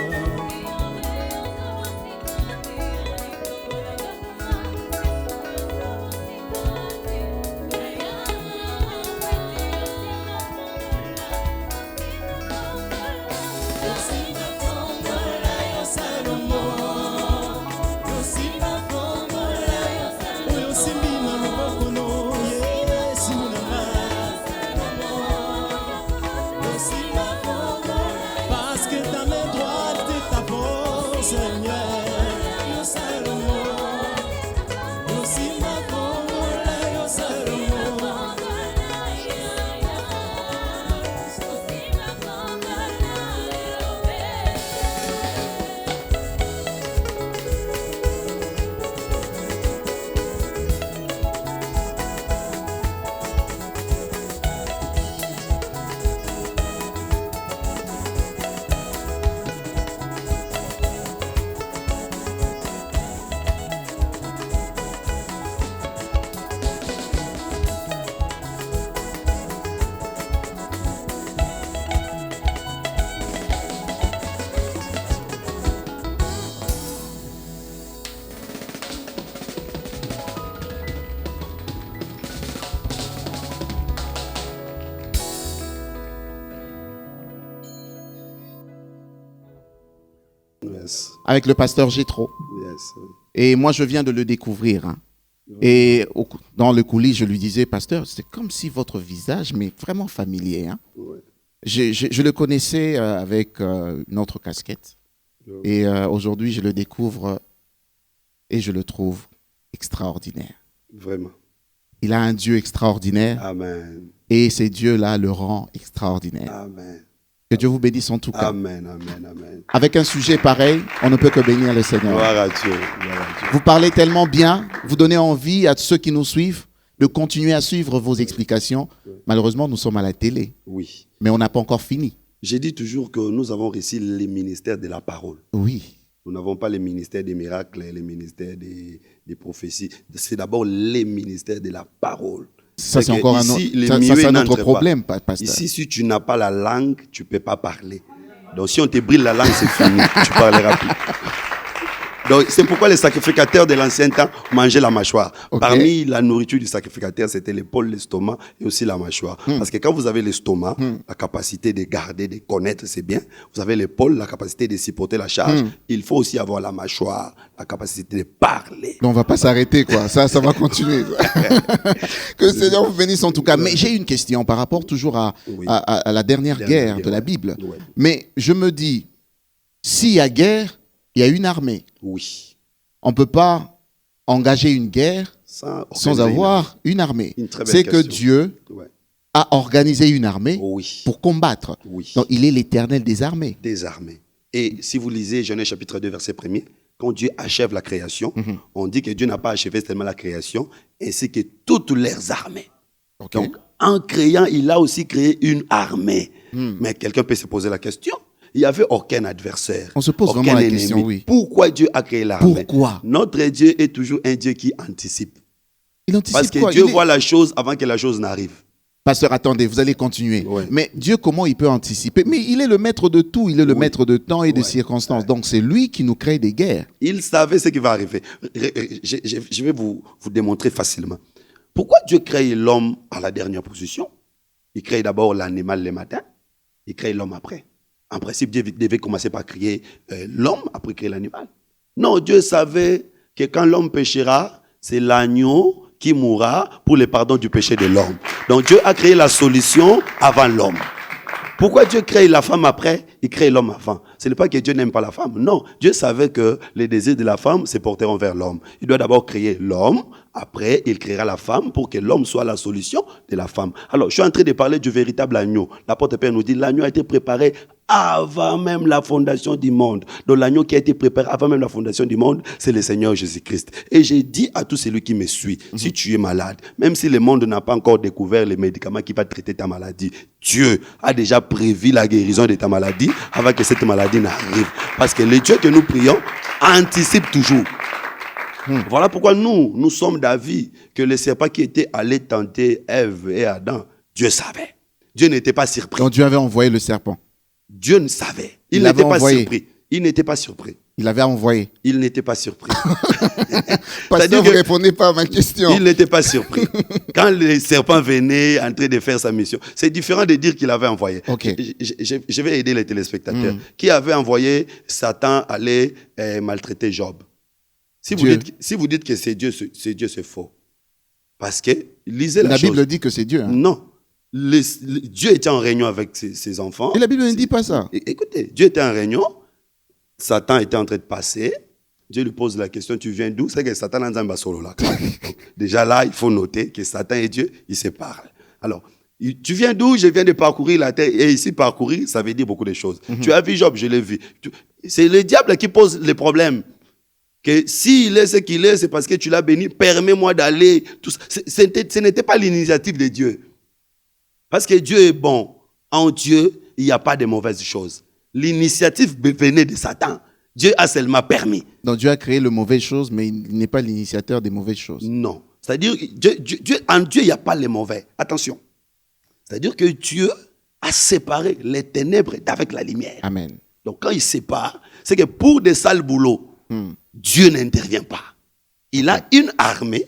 Parce que ta main droite est ta force, Seigneur. Yo Salomon, yo Simba Kongola, yo Salomon. Yes. Avec le pasteur Gétro. Yes. Et moi, je viens de le découvrir. Hein. Et dans le coulis, je lui disais, pasteur, c'est comme si votre visage m'est vraiment familier. Hein. Ouais. Je le connaissais avec une autre casquette. Ouais. Et aujourd'hui, je le découvre et je le trouve extraordinaire. Vraiment. Il a un Dieu extraordinaire Amen. et ces dieux-là le rend extraordinaire. Amen. Que Dieu vous bénisse en tout cas. Amen. Amen. Amen. Avec un sujet pareil, on ne peut que bénir le Seigneur. Gloire à Dieu. Gloire à Dieu. Vous parlez tellement bien, vous donnez envie à ceux qui nous suivent de continuer à suivre vos explications. Malheureusement, nous sommes à la télé, Oui. mais on n'a pas encore fini. J'ai dit toujours que nous avons réussi les ministères de la parole. Oui, Nous n'avons pas les ministères des miracles, les ministères des prophéties. C'est d'abord les ministères de la parole. ça c'est que encore ici, les ça, mieux c'est un autre n'entrent pas. problème, pasteur. Ici, si tu n'as pas la langue, tu ne peux pas parler. Donc, si on te brille la langue, c'est fini. Tu parleras plus. Donc, c'est pourquoi les sacrificateurs de l'ancien temps mangeaient la mâchoire. Ok. Parmi la nourriture du sacrificateur, c'était l'épaule, l'estomac et aussi la mâchoire. Parce que quand vous avez l'estomac, la capacité de garder, de connaître, c'est bien. Vous avez l'épaule, la capacité de supporter la charge. Il faut aussi avoir la mâchoire, la capacité de parler. Donc, on va pas s'arrêter, quoi. Ça va continuer. Que le Seigneur vous bénisse en tout cas. Mais j'ai une question par rapport toujours à, Oui. à la dernière guerre de la ouais. Bible. Ouais. Mais je me dis, s'il y a guerre, il y a une armée. Oui. On ne peut pas engager une guerre sans organiser avoir une armée. Une très belle C'est que question. Dieu Ouais. a organisé une armée Oui. pour combattre. Oui. Donc, il est l'éternel des armées. Des armées. Et si vous lisez Genèse chapitre 2, verset 1er, quand Dieu achève la création, on dit que Dieu n'a pas achevé seulement la création, ainsi que toutes leurs armées. Ok. Donc, en créant, il a aussi créé une armée. Mais quelqu'un peut se poser la question. Il n'y avait aucun adversaire. On se pose aucun vraiment la ennemi. question, oui. Pourquoi Dieu a créé l'armée? Pourquoi? Notre Dieu est toujours un Dieu qui anticipe. Il anticipe Parce que quoi? Dieu Il est- voit la chose avant que la chose n'arrive. Pasteur, attendez, vous allez continuer. Ouais. Mais Dieu, comment il peut anticiper? Mais il est le maître de tout, il est le Oui. maître de temps et de Ouais. circonstances. Donc c'est lui qui nous crée des guerres. Il savait ce qui va arriver. Je vais vous démontrer facilement. Pourquoi Dieu crée l'homme à la dernière position? Il crée d'abord l'animal le matin, il crée l'homme après. En principe, Dieu devait commencer par créer l'homme, après créer l'animal. Non, Dieu savait que quand l'homme péchera, c'est l'agneau qui mourra pour le pardon du péché de l'homme. Donc Dieu a créé la solution avant l'homme. Pourquoi Dieu crée la femme après, il crée l'homme avant? Ce n'est pas que Dieu n'aime pas la femme. Non, Dieu savait que les désirs de la femme se porteront vers l'homme. Il doit d'abord créer l'homme, après il créera la femme pour que l'homme soit la solution de la femme. Alors, je suis en train de parler du véritable agneau. L'apôtre Père nous dit, l'agneau a été préparé avant même la fondation du monde. Donc l'agneau qui a été préparé avant même la fondation du monde, c'est le Seigneur Jésus-Christ. Et j'ai dit à tout celui qui me suit, si tu es malade, même si le monde n'a pas encore découvert les médicaments qui vont traiter ta maladie, Dieu a déjà prévu la guérison de ta maladie avant que cette maladie n'arrive. Parce que le Dieu que nous prions anticipe toujours. Voilà pourquoi nous sommes d'avis que le serpent qui était allé tenter Ève et Adam, Dieu savait. Dieu n'était pas surpris. Donc Dieu avait envoyé le serpent. Dieu ne savait. Il Il n'était l'avait pas envoyé. surpris. Il n'était pas surpris. Il avait envoyé. Il n'était pas surpris. Pasteur, C'est-à-dire vous ne que répondez pas à ma question. il n'était pas surpris. Quand le serpent venait en train de faire sa mission, c'est différent de dire qu'il avait envoyé. Ok. Je vais aider les téléspectateurs. Qui avait envoyé Satan aller maltraiter Job? Si Dieu. vous dites que c'est Dieu, c'est faux. Parce que, lisez la La chose. Bible dit que c'est Dieu. hein. Non. Dieu était en réunion avec ses enfants. Et la Bible ne dit pas ça. Écoutez, Dieu était en réunion. Satan était en train de passer. Dieu lui pose la question, tu viens d'où? C'est que Satan a un solo là. Donc, déjà là, il faut noter que Satan et Dieu, ils se parlent. Alors, tu viens d'où? Je viens de parcourir la terre. Et ici, parcourir, ça veut dire beaucoup de choses. Tu as vu Job? Je l'ai vu. C'est le diable qui pose les problèmes. Que s'il est ce qu'il est, c'est parce que tu l'as béni. Permets-moi d'aller. Tout ça. Ce n'était pas l'initiative de Dieu. Parce que Dieu est bon. En Dieu, il n'y a pas de mauvaises choses. L'initiative venait de Satan. Dieu a seulement permis. Donc Dieu a créé le mauvais choses, mais il n'est pas l'initiateur des mauvaises choses. Non. C'est-à-dire, en Dieu, il n'y a pas les mauvais. Attention. C'est-à-dire que Dieu a séparé les ténèbres d'avec la lumière. Amen. Donc quand il sépare, c'est que pour des sales boulots, Dieu n'intervient pas. Il a une armée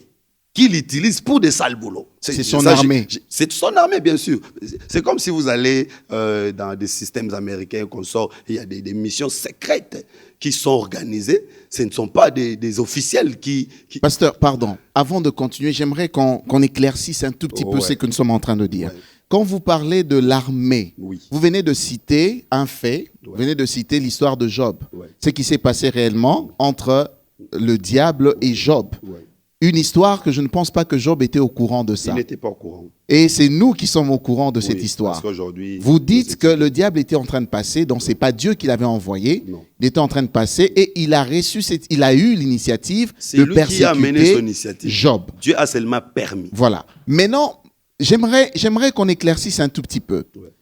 qu'il utilise pour des sales boulots. C'est son armée. C'est son armée, bien sûr. C'est comme si vous allez dans des systèmes américains qu'on sort, il y a des missions secrètes qui sont organisées. Ce ne sont pas des officiels qui... Pasteur, pardon. Avant de continuer, j'aimerais qu'on éclaircisse un tout petit peu Ouais. ce que nous sommes en train de dire. Ouais. Quand vous parlez de l'armée, Oui. vous venez de citer un fait, vous venez de citer l'histoire de Job. Ouais. Ce qui s'est passé réellement entre le diable et Job. Ouais. Une histoire que je ne pense pas que Job était au courant de ça. Il n'était pas au courant. Et c'est nous qui sommes au courant de Oui, cette histoire. Parce qu'aujourd'hui... Vous dites que le diable était en train de passer, donc c'est pas Dieu qui l'avait envoyé. Non. Il était en train de passer et il a eu l'initiative C'est de lui qui a mené persécuter son initiative. Job. Dieu a seulement permis. Voilà. Maintenant, j'aimerais qu'on éclaircisse un tout petit peu. Ouais.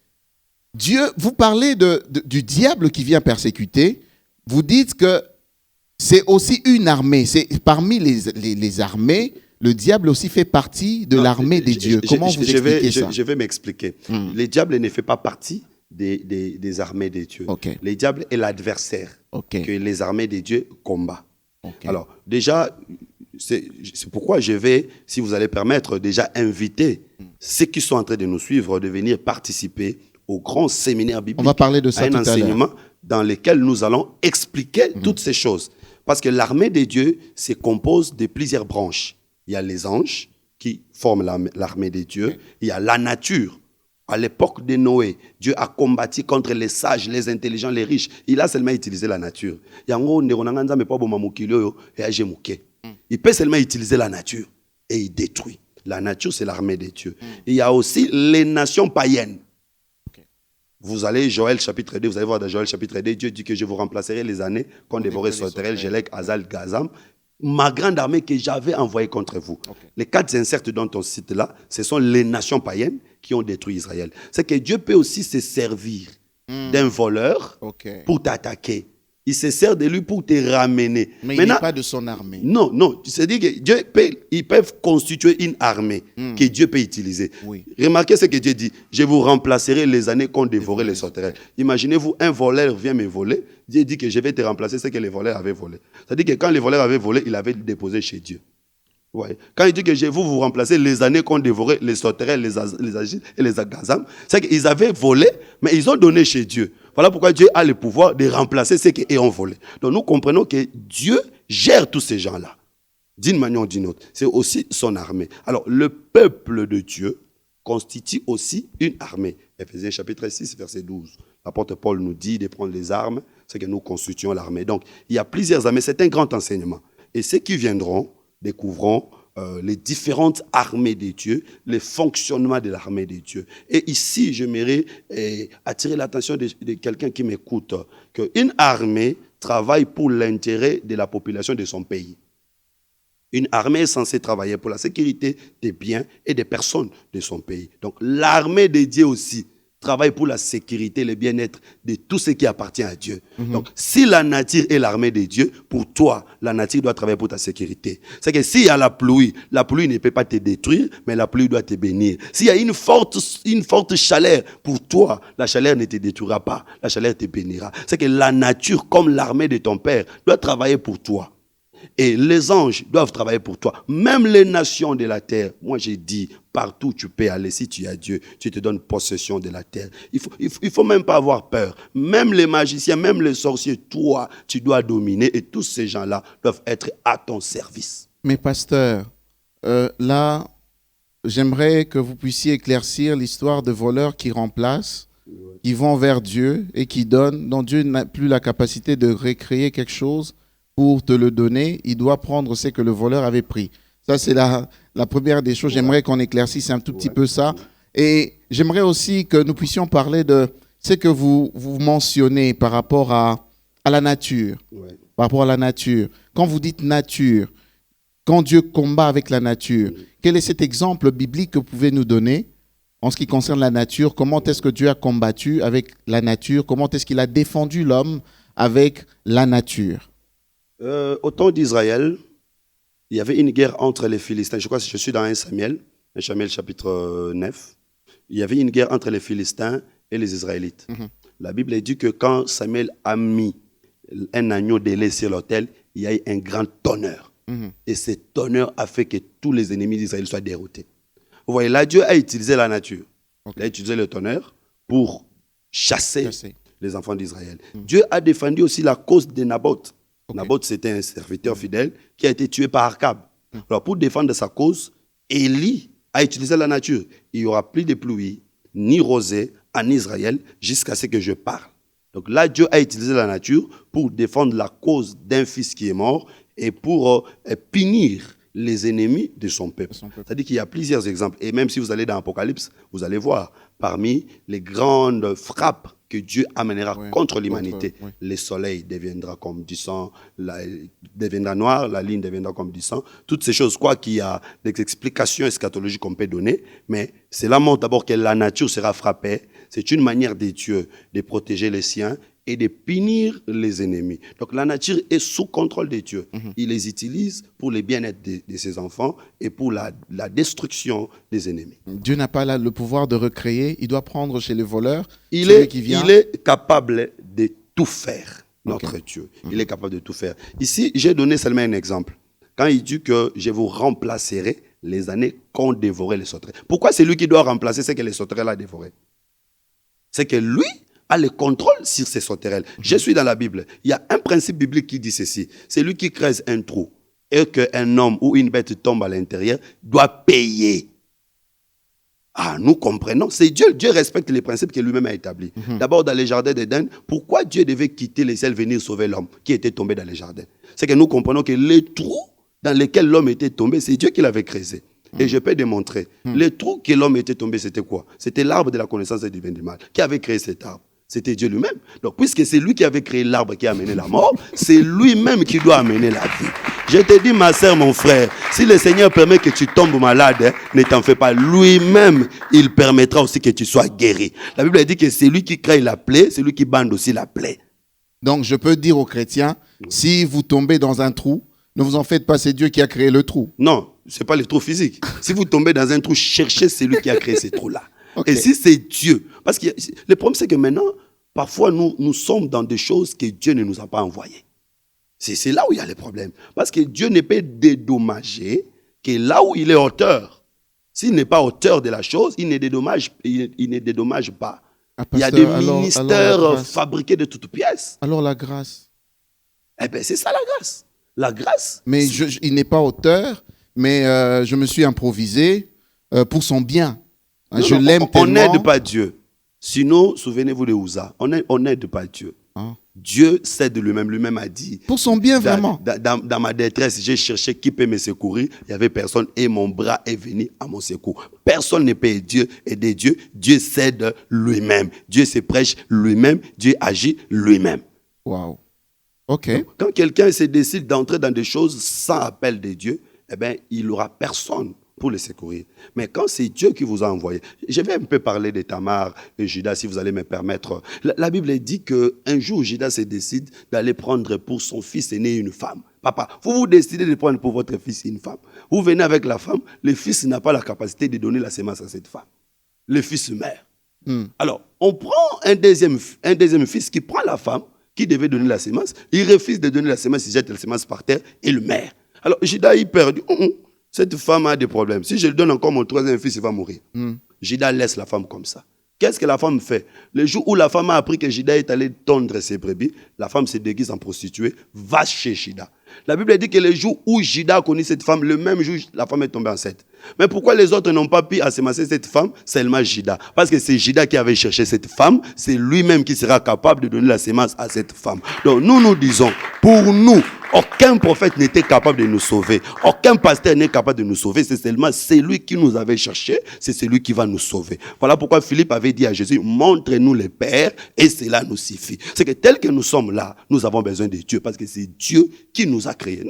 Dieu, vous parlez du diable qui vient persécuter. Vous dites que c'est aussi une armée. C'est parmi les armées, le diable aussi fait partie de Non, l'armée des dieux. Comment vous expliquez ça? Je vais m'expliquer. Le diable ne fait pas partie des armées des dieux. Ok. Le diable est l'adversaire Ok. que les armées des dieux combattent. Ok. Alors, déjà, c'est pourquoi je vais, si vous allez permettre, déjà inviter ceux qui sont en train de nous suivre de venir participer au grand séminaire biblique. On va parler de ça à un tout à l'heure. enseignement dans lequel nous allons expliquer toutes ces choses. Parce que l'armée des dieux se compose de plusieurs branches. Il y a les anges qui forment l'armée des dieux. Il y a la nature. À l'époque de Noé, Dieu a combattu contre les sages, les intelligents, les riches. Il a seulement utilisé la nature. Il peut seulement utiliser la nature et il détruit. La nature, c'est l'armée des dieux. Il y a aussi les nations païennes. Vous allez, Joël chapitre 2, vous allez voir dans Joël chapitre 2, Dieu dit que je vous remplacerai les années qu'ont dévoré Sauterelle, Gélec, Azal, Gazam, ma grande armée que j'avais envoyée contre vous. Les 4 inserts dont on cite là, ce sont les nations païennes qui ont détruit Israël. C'est que Dieu peut aussi se servir d'un voleur Ok. pour t'attaquer. Il se sert de lui pour te ramener. Mais il Maintenant, n'est pas de son armée. non, non. C'est-à-dire que ils peuvent constituer une armée que Dieu peut utiliser. Oui. Remarquez ce que Dieu dit. Je vous remplacerai les années qu'ont dévoré les sauterelles. Imaginez-vous, un voleur vient me voler. Dieu dit que je vais te remplacer ce que les voleurs avaient volé. C'est-à-dire que quand les voleurs avaient volé, il avait déposé chez Dieu. Ouais. Quand il dit que je vais vous remplacer les années qu'ont dévoré les sauterelles, les agites et les agazams, c'est qu'ils avaient volé, mais ils ont donné chez Dieu. Voilà pourquoi Dieu a le pouvoir de remplacer ceux qui ont volé. Donc nous comprenons que Dieu gère tous ces gens-là, d'une manière ou d'une autre. C'est aussi son armée. Alors le peuple de Dieu constitue aussi une armée. Éphésiens chapitre 6, verset 12. L'apôtre Paul nous dit de prendre les armes, c'est que nous constituons l'armée. Donc il y a plusieurs armées, c'est un grand enseignement. Et ceux qui viendront découvrons les différentes armées de Dieu, les fonctionnements de l'armée de Dieu. Et ici, j'aimerais attirer l'attention de quelqu'un qui m'écoute, qu'une armée travaille pour l'intérêt de la population de son pays. Une armée est censée travailler pour la sécurité des biens et des personnes de son pays. Donc l'armée de Dieu aussi travaille pour la sécurité, le bien-être de tout ce qui appartient à Dieu. Donc, si la nature est l'armée de Dieu, pour toi, la nature doit travailler pour ta sécurité. C'est que s'il y a la pluie ne peut pas te détruire, mais la pluie doit te bénir. S'il y a une forte chaleur, pour toi, la chaleur ne te détruira pas, la chaleur te bénira. C'est que la nature, comme l'armée de ton Père, doit travailler pour toi. Et les anges doivent travailler pour toi. Même les nations de la terre. Moi, j'ai dit, partout tu peux aller. Si tu as Dieu, tu te donnes possession de la terre. Il faut même pas avoir peur. Même les magiciens, même les sorciers, toi, tu dois dominer. Et tous ces gens-là doivent être à ton service. Mais pasteur, là, j'aimerais que vous puissiez éclaircir l'histoire de voleurs qui remplacent, qui vont vers Dieu et qui donnent, dont Dieu n'a plus la capacité de recréer quelque chose. Pour te le donner, il doit prendre ce que le voleur avait pris. Ça, c'est la première des choses. J'aimerais qu'on éclaircisse un tout petit peu ça. Et j'aimerais aussi que nous puissions parler de ce que vous mentionnez par rapport à la nature. Par rapport à la nature. Quand vous dites nature, quand Dieu combat avec la nature, quel est cet exemple biblique que vous pouvez nous donner en ce qui concerne la nature? Comment est-ce que Dieu a combattu avec la nature? Comment est-ce qu'il a défendu l'homme avec la nature? Au temps d'Israël, il y avait une guerre entre les Philistins. Je crois que je suis dans 1 Samuel chapitre 9. Il y avait une guerre entre les Philistins et les Israélites. La Bible dit que quand Samuel a mis un agneau de lait sur l'autel, il y a eu un grand tonnerre. Et ce tonnerre a fait que tous les ennemis d'Israël soient déroutés. Vous voyez, là, Dieu a utilisé la nature. Il a utilisé le tonnerre pour chasser les enfants d'Israël. Dieu a défendu aussi la cause de Naboth. Naboth, c'était un serviteur fidèle qui a été tué par Akab. Alors, pour défendre sa cause, Élie a utilisé la nature. Il n'y aura plus de pluie, ni rosée en Israël jusqu'à ce que je parle. Donc là, Dieu a utilisé la nature pour défendre la cause d'un fils qui est mort et pour punir les ennemis de son peuple. C'est-à-dire qu'il y a plusieurs exemples. Et même si vous allez dans l'Apocalypse, vous allez voir parmi les grandes frappes que Dieu amènera contre l'humanité. Le soleil deviendra comme du sang, deviendra noir, la ligne deviendra comme du sang. Toutes ces choses, quoi qu'il y a des explications eschatologiques qu'on peut donner, mais cela montre d'abord que la nature sera frappée. C'est une manière de Dieu de protéger les siens et de punir les ennemis. Donc la nature est sous contrôle de Dieu. Il les utilise pour le bien-être de ses enfants et pour la destruction des ennemis. Dieu n'a pas là le pouvoir de recréer. Il doit prendre chez les voleurs. Il est capable de tout faire, notre Dieu. Il est capable de tout faire. Ici, j'ai donné seulement un exemple. Quand il dit que je vous remplacerai les années qu'ont dévoré les sauterelles. Pourquoi c'est lui qui doit remplacer ce que les sauterelles ont dévoré? C'est que lui a le contrôle sur ces sauterelles. Je suis dans la Bible. Il y a un principe biblique qui dit ceci. C'est lui qui creuse un trou et qu'un homme ou une bête tombe à l'intérieur doit payer. Ah, nous comprenons. C'est Dieu. Dieu respecte les principes que lui-même a établis. D'abord, dans les jardins d'Éden, pourquoi Dieu devait quitter les ciels, venir sauver l'homme qui était tombé dans les jardins? C'est que nous comprenons que les trous dans lesquels l'homme était tombé, c'est Dieu qui l'avait creusé. Et je peux démontrer. Les trous que l'homme était tombé, c'était quoi? C'était l'arbre de la connaissance du bien et du mal. Qui avait créé cet arbre? C'était Dieu lui-même. Donc, puisque c'est lui qui avait créé l'arbre qui a amené la mort, c'est lui-même qui doit amener la vie. Je te dis, ma sœur, mon frère, si le Seigneur permet que tu tombes malade, ne t'en fais pas. Lui-même, il permettra aussi que tu sois guéri. La Bible dit que c'est lui qui crée la plaie, c'est lui qui bande aussi la plaie. Donc, je peux dire aux chrétiens, si vous tombez dans un trou, ne vous en faites pas, c'est Dieu qui a créé le trou. Non, ce n'est pas les trous physiques. Si vous tombez dans un trou, cherchez celui qui a créé ces trous-là. Ok. Et si c'est Dieu, parce que le problème c'est que maintenant, parfois nous sommes dans des choses que Dieu ne nous a pas envoyées. C'est là où il y a les problèmes. Parce que Dieu ne peut dédommager que là où il est auteur. S'il n'est pas auteur de la chose, il ne dédommage pas. Ah, Il y a pasteur, des alors ministères la grâce. fabriqués de toutes pièces. Alors la grâce. Eh bien, c'est ça la grâce. La grâce. Mais il n'est pas auteur, mais je me suis improvisé pour son bien. Hein, Non, je non, l'aime on tellement. n'aide pas Dieu. Sinon, souvenez-vous de Ouza. On n'aide pas Dieu. Ah. Dieu cède lui-même. Lui-même a dit. Pour son bien, vraiment. Dans ma détresse, j'ai cherché qui peut me secourir. Il n'y avait personne et mon bras est venu à mon secours. Personne ne peut aider Dieu. Dieu cède lui-même. Dieu se prêche lui-même. Dieu agit lui-même. Waouh. OK. Quand quelqu'un se décide d'entrer dans des choses sans appel de Dieu, eh bien, il n'aura personne pour le secourir. Mais quand c'est Dieu qui vous a envoyé, je vais un peu parler de Tamar et Judas, si vous allez me permettre. La Bible dit qu'un jour, Judas se décide d'aller prendre pour son fils aîné une femme. Papa, vous décidez de prendre pour votre fils une femme. Vous venez avec la femme, le fils n'a pas la capacité de donner la sémence à cette femme. Le fils meurt. Alors, on prend un deuxième fils qui prend la femme, qui devait donner la sémence. Il refuse de donner la sémence, il jette la sémence par terre et le meurt. Alors, Judas, il perd. Cette femme a des problèmes. Si je lui donne encore mon troisième fils, il va mourir. Judas laisse la femme comme ça. Qu'est-ce que la femme fait? Le jour où la femme a appris que Judas est allé tondre ses brebis, la femme se déguise en prostituée, va chez Judas. La Bible dit que le jour où Judas a connu cette femme, le même jour, la femme est tombée enceinte. Mais pourquoi les autres n'ont pas pu assemasser cette femme? Seulement Judas. Parce que c'est Judas qui avait cherché cette femme, c'est lui-même qui sera capable de donner la sémence à cette femme. Donc nous disons, pour nous, aucun prophète n'était capable de nous sauver. Aucun pasteur n'est capable de nous sauver. C'est seulement celui qui nous avait cherché, c'est celui qui va nous sauver. Voilà pourquoi Philippe avait dit à Jésus, montre-nous le Père et cela nous suffit. C'est que tel que nous sommes là, nous avons besoin de Dieu parce que c'est Dieu qui nous a créés.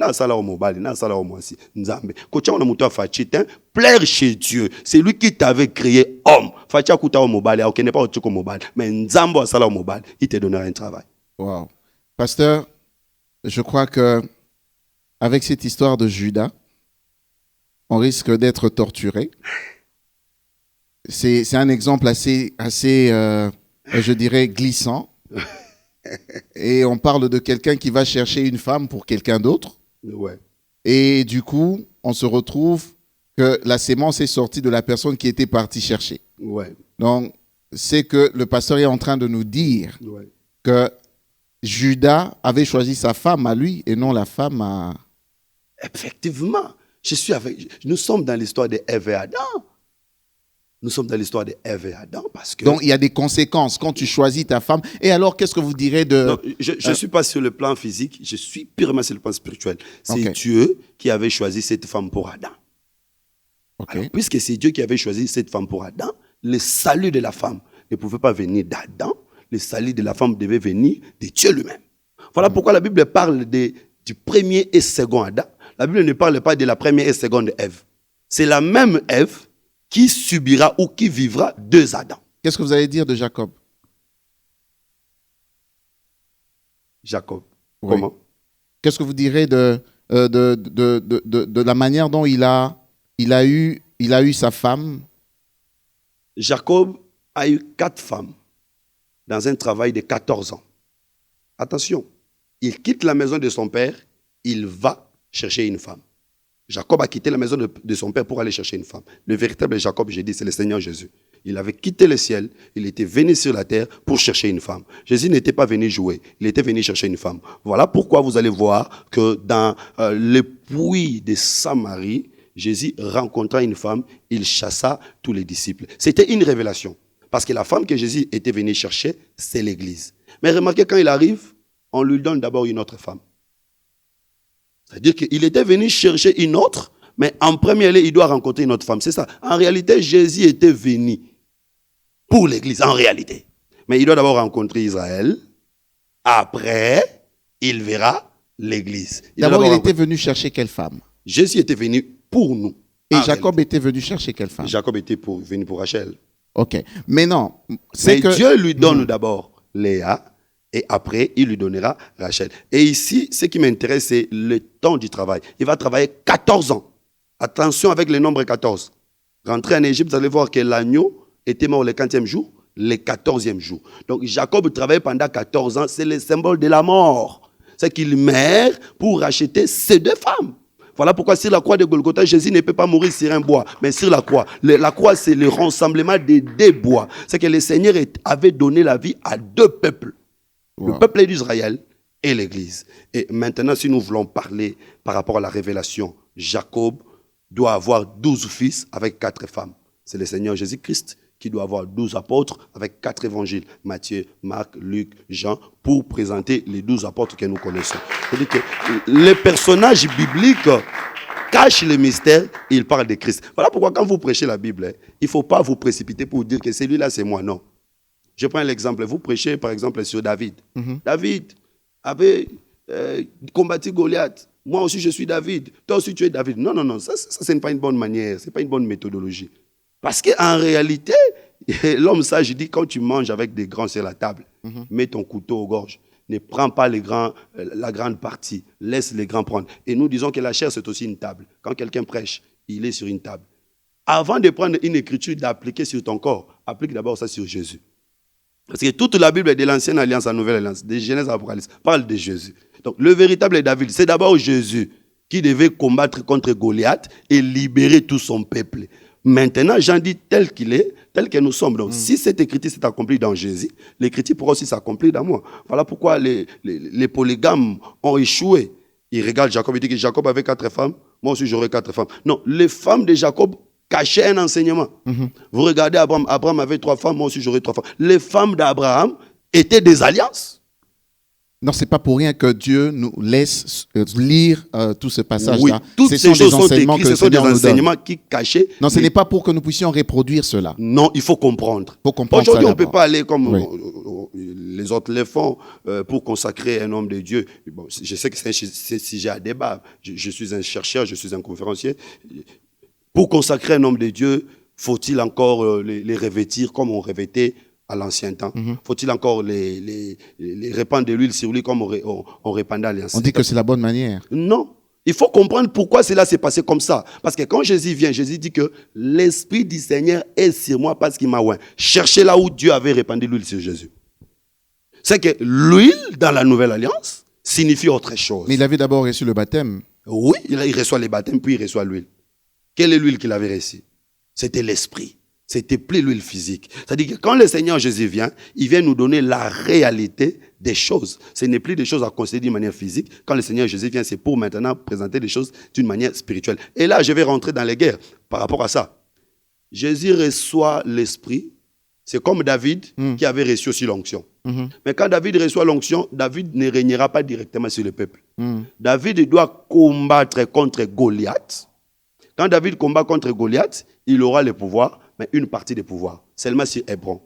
Plaire chez Dieu. C'est lui qui t'avait créé homme. Mais Nzambo asala mobile, il te donnera un travail. Wow. Pasteur, je crois que avec cette histoire de Judas, on risque d'être torturé. C'est un exemple assez je dirais, glissant. Et on parle de quelqu'un qui va chercher une femme pour quelqu'un d'autre. Ouais. Et du coup, on se retrouve que la sémence est sortie de la personne qui était partie chercher. Ouais. Donc, c'est que le pasteur est en train de nous dire Ouais. que Judas avait choisi sa femme à lui et non la femme à... Effectivement. Nous sommes dans l'histoire de Ève et Adam. Nous sommes dans l'histoire de Ève et Adam parce que... Donc, il y a des conséquences quand tu choisis ta femme. Et alors, qu'est-ce que vous direz de... Non, je ne suis pas sur le plan physique, je suis purement sur le plan spirituel. C'est Ok. Dieu qui avait choisi cette femme pour Adam. Ok. Alors, puisque c'est Dieu qui avait choisi cette femme pour Adam, le salut de la femme ne pouvait pas venir d'Adam, le salut de la femme devait venir de Dieu lui-même. Voilà pourquoi la Bible parle du premier et second Adam. La Bible ne parle pas de la première et seconde Ève. C'est la même Ève qui subira ou qui vivra deux Adam. Qu'est-ce que vous allez dire de Jacob? Jacob. Oui. Comment? Qu'est-ce que vous direz de la manière dont il a eu sa femme? Jacob a eu 4 femmes dans un travail de 14 ans. Attention, il quitte la maison de son père, il va chercher une femme. Jacob a quitté la maison de son père pour aller chercher une femme. Le véritable Jacob, j'ai dit, c'est le Seigneur Jésus. Il avait quitté le ciel, il était venu sur la terre pour chercher une femme. Jésus n'était pas venu jouer, il était venu chercher une femme. Voilà pourquoi vous allez voir que dans le puits de Samarie, Jésus rencontra une femme, il chassa tous les disciples. C'était une révélation. Parce que la femme que Jésus était venu chercher, c'est l'Église. Mais remarquez, quand il arrive, on lui donne d'abord une autre femme. C'est-à-dire qu'il était venu chercher une autre, mais en premier lieu, il doit rencontrer une autre femme. C'est ça. En réalité, Jésus était venu pour l'Église, en réalité. Mais il doit d'abord rencontrer Israël. Après, il verra l'Église. D'abord, il était venu chercher quelle femme? Jésus était venu pour nous. Et En Jacob réalité. était venu chercher quelle femme? Jacob était venu pour Rachel. Ok. Mais non, c'est Mais que... Dieu lui donne d'abord Léa. Et après, il lui donnera Rachel. Et ici, ce qui m'intéresse, c'est le temps du travail. Il va travailler 14 ans. Attention avec le nombre 14. Rentrez en Égypte, vous allez voir que l'agneau était mort le 40e jour, le 14e jour. Donc Jacob travaillait pendant 14 ans, c'est le symbole de la mort. C'est qu'il meurt pour racheter ces deux femmes. Voilà pourquoi sur la croix de Golgotha, Jésus ne peut pas mourir sur un bois, mais sur la croix. La croix, c'est le rassemblement des deux bois. C'est que le Seigneur avait donné la vie à deux peuples. Le peuple d'Israël et l'Église. Et maintenant, si nous voulons parler par rapport à la révélation, Jacob doit avoir 12 fils avec 4 femmes. C'est le Seigneur Jésus-Christ qui doit avoir 12 apôtres avec 4 évangiles. Matthieu, Marc, Luc, Jean, pour présenter les 12 apôtres que nous connaissons. C'est-à-dire que les personnages bibliques cachent les mystères et ils parlent de Christ. Voilà pourquoi quand vous prêchez la Bible, il ne faut pas vous précipiter pour dire que celui-là c'est moi. Non. Je prends l'exemple. Vous prêchez par exemple sur David. David avait combattu Goliath. Moi aussi je suis David. Toi aussi tu es David. Non, non, non. Ça ce n'est pas une bonne manière. Ce n'est pas une bonne méthodologie. Parce qu'en réalité, l'homme sage dit quand tu manges avec des grands sur la table, mets ton couteau aux gorges. Ne prends pas la grande partie. Laisse les grands prendre. Et nous disons que la chair c'est aussi une table. Quand quelqu'un prêche, il est sur une table. Avant de prendre une écriture, d'appliquer sur ton corps, applique d'abord ça sur Jésus. Parce que toute la Bible est de l'ancienne alliance à la nouvelle alliance, de Genèse à Apocalypse, parle de Jésus. Donc le véritable David, c'est d'abord Jésus qui devait combattre contre Goliath et libérer tout son peuple. Maintenant, Jean dit tel qu'il est, tel que nous sommes. Donc si cette écriture s'est accomplie dans Jésus, l'écriture pourra aussi s'accomplir dans moi. Voilà pourquoi les polygames ont échoué. Il regarde Jacob, il dit que Jacob avait 4 femmes, moi aussi j'aurai 4 femmes. Non, les femmes de Jacob cachaient un enseignement. Vous regardez Abraham, Abraham avait 3 femmes, moi aussi j'aurai 3 femmes. Les femmes d'Abraham étaient des alliances. Non, c'est pas pour rien que Dieu nous laisse lire tout ce passage-là. Oui, toutes ces choses sont écrites, ce sont des enseignements qui cachaient. Non, ce n'est pas pour que nous puissions reproduire cela. Non, il faut comprendre. Aujourd'hui, on ne peut pas aller comme les autres le font pour consacrer un homme de Dieu. Bon, je sais que c'est un sujet à débat. Je suis un chercheur, je suis un conférencier. Pour consacrer un homme de Dieu, faut-il encore les revêtir comme on revêtait à l'ancien temps? Faut-il encore les répandre de l'huile sur lui comme on répandait à l'ancien temps? On dit que c'est la bonne manière. Non. Il faut comprendre pourquoi cela s'est passé comme ça. Parce que quand Jésus vient, Jésus dit que l'Esprit du Seigneur est sur moi parce qu'il m'a oint. Cherchez là où Dieu avait répandu l'huile sur Jésus. C'est que l'huile dans la nouvelle alliance signifie autre chose. Mais il avait d'abord reçu le baptême. Oui, il reçoit le baptême, puis il reçoit l'huile. Quelle est l'huile qu'il avait reçue? C'était l'Esprit. C'était plus l'huile physique. C'est-à-dire que quand le Seigneur Jésus vient, il vient nous donner la réalité des choses. Ce n'est plus des choses à considérer d'une manière physique. Quand le Seigneur Jésus vient, c'est pour maintenant présenter des choses d'une manière spirituelle. Et là, je vais rentrer dans les guerres par rapport à ça. Jésus reçoit l'Esprit. C'est comme David qui avait reçu aussi l'onction. Mais quand David reçoit l'onction, David ne régnera pas directement sur le peuple. David doit combattre contre Goliath. Quand David combat contre Goliath, il aura le pouvoir, mais une partie des pouvoirs, seulement sur Hébron.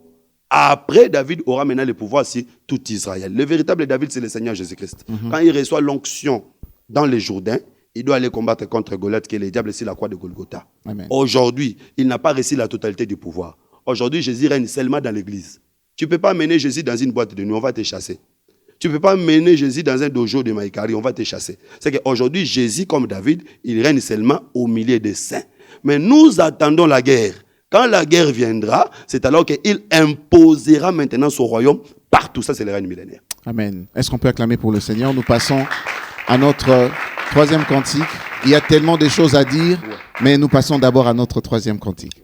Après, David aura maintenant le pouvoir sur tout Israël. Le véritable David, c'est le Seigneur Jésus-Christ. Quand il reçoit l'onction dans les Jourdains, il doit aller combattre contre Goliath, qui est le diable sur la croix de Golgotha. Amen. Aujourd'hui, il n'a pas reçu la totalité du pouvoir. Aujourd'hui, Jésus règne seulement dans l'église. Tu ne peux pas mener Jésus dans une boîte de nuit, on va te chasser. Tu ne peux pas mener Jésus dans un dojo de Maïkari, on va te chasser. C'est qu'aujourd'hui, Jésus, comme David, il règne seulement au milieu des saints. Mais nous attendons la guerre. Quand la guerre viendra, c'est alors qu'il imposera maintenant son royaume partout. Ça, c'est le règne millénaire. Amen. Est-ce qu'on peut acclamer pour le Seigneur? Nous passons à notre 3e cantique. Il y a tellement de choses à dire, mais nous passons d'abord à notre 3e cantique.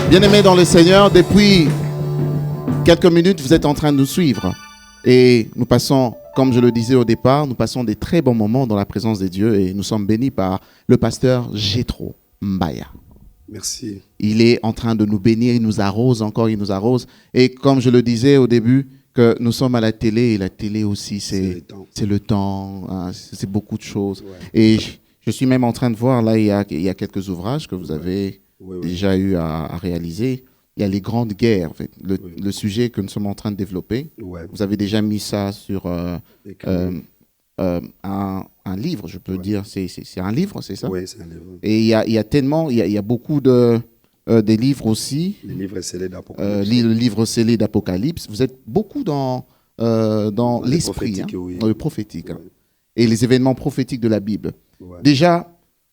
Bien-aimés dans le Seigneur, depuis quelques minutes, vous êtes en train de nous suivre. Et nous passons, comme je le disais au départ, nous passons des très bons moments dans la présence de Dieu et nous sommes bénis par le pasteur Jétro Mbaya. Merci. Il est en train de nous bénir, il nous arrose encore, il nous arrose. Et comme je le disais au début, que nous sommes à la télé, et la télé aussi, c'est le temps, hein, c'est beaucoup de choses. Ouais. Et je suis même en train de voir, là, il y a quelques ouvrages que vous avez déjà eu à réaliser. Il y a les grandes guerres, en fait, le sujet que nous sommes en train de développer. Ouais. Vous avez déjà mis ça sur un livre, je peux dire. C'est un livre, c'est ça? Oui, c'est un livre. Et il y a tellement, il y a beaucoup des livres aussi. Les livres scellés d'Apocalypse. Le livre scellé d'Apocalypse. Vous êtes beaucoup dans l'esprit, dans le prophétique. Hein. Et les événements prophétiques de la Bible. Ouais. Déjà,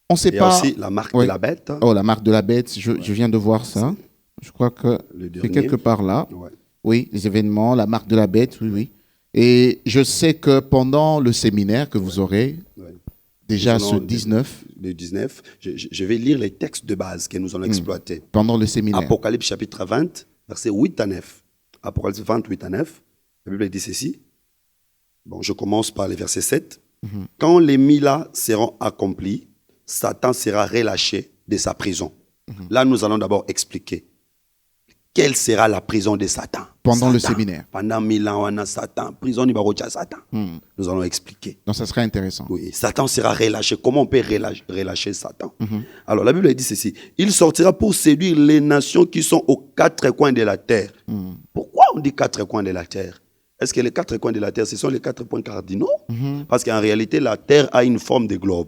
on ne sait pas... Il y a aussi la marque de la bête. Oh, la marque de la bête, je viens de voir ça. Je crois que c'est quelque part là. Ouais. Oui, les événements, la marque de la bête, oui. Et je sais que pendant le séminaire que vous aurez, déjà ce 19... Le 19, je vais lire les textes de base que nous allons exploiter. Pendant le séminaire. Apocalypse chapitre 20, versets 8 à 9. Apocalypse 20, 8 à 9. La Bible dit ceci. Bon, je commence par les versets 7. Quand les 1000 ans seront accomplis, Satan sera relâché de sa prison. Là, nous allons d'abord expliquer quelle sera la prison de Satan. Pendant le séminaire. Pendant 1000 ans, on a Satan. Prison de Satan. Nous allons expliquer. Donc, ça serait intéressant. Oui, Satan sera relâché. Comment on peut relâcher Satan? Alors, la Bible dit ceci. Il sortira pour séduire les nations qui sont aux quatre coins de la terre. Pourquoi on dit quatre coins de la terre? Est-ce que les quatre coins de la terre, ce sont les 4 points cardinaux? Parce qu'en réalité, la terre a une forme de globe.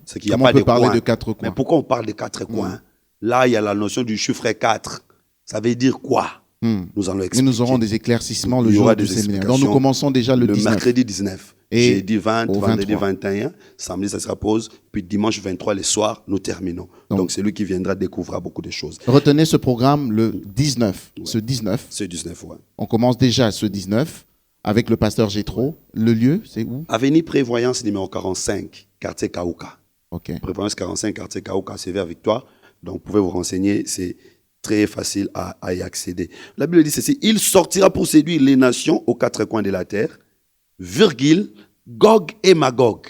C'est qu'il n'y a pas de parler de 4 coins. Mais pourquoi on parle de 4 coins? Là, il y a la notion du chiffre 4. Ça veut dire quoi? Nous allons expliquer. Mais nous aurons des éclaircissements le jour du séminaire. Donc, nous commençons déjà le 19. mercredi 19. Et jeudi 20, vendredi 21, samedi, ça sera pause. Puis dimanche 23, le soir, nous terminons. Donc celui qui viendra découvrira beaucoup de choses. Retenez ce programme le 19. Ce 19. Ce 19, ouais. On commence déjà ce 19 avec le pasteur Jétro. Le lieu, c'est où? Avenue Prévoyance numéro 45, quartier Kaouka. Ok. Prévoyance 45, quartier Kaouka, c'est vers Victoire. Donc vous pouvez vous renseigner, c'est très facile à y accéder. La Bible dit ceci, il sortira pour séduire les nations aux quatre coins de la terre, virgule, Gog et Magog.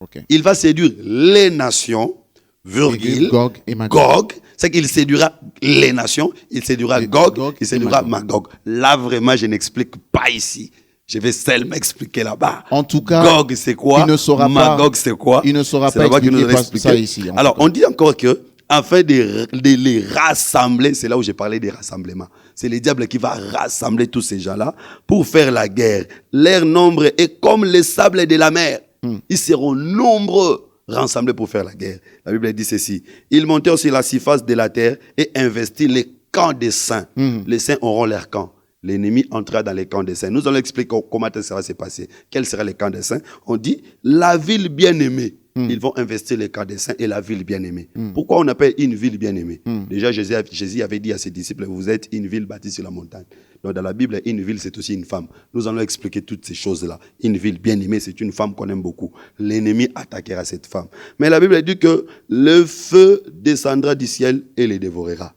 Okay. Il va séduire les nations, virgule, Gog et Magog. Gog, c'est qu'il séduira les nations, il séduira Gog, il séduira Magog. Là, vraiment, je n'explique pas ici. Je vais seulement expliquer là-bas. En tout cas, Gog, c'est quoi? Il ne saura Magog, c'est quoi? Il ne saura pas expliquer ça ici. Alors, on dit encore que afin de les rassembler, c'est là où j'ai parlé des rassemblements. C'est le diable qui va rassembler tous ces gens-là pour faire la guerre. Leur nombre est comme les sables de la mer. Ils seront nombreux rassemblés pour faire la guerre. La Bible dit ceci. Ils montèrent sur la surface de la terre et investirent les camps des saints. Les saints auront leur camp. L'ennemi entra dans les camps des saints. Nous allons expliquer comment ça va se passer. Quel sera les camps des saints? On dit la ville bien-aimée. Ils vont investir les camps des saints et la ville bien-aimée. Pourquoi on appelle une ville bien-aimée? Déjà, Jésus avait dit à ses disciples, vous êtes une ville bâtie sur la montagne. Donc, dans la Bible, une ville, c'est aussi une femme. Nous allons expliquer toutes ces choses-là. Une ville bien-aimée, c'est une femme qu'on aime beaucoup. L'ennemi attaquera cette femme. Mais la Bible dit que le feu descendra du ciel et les dévorera.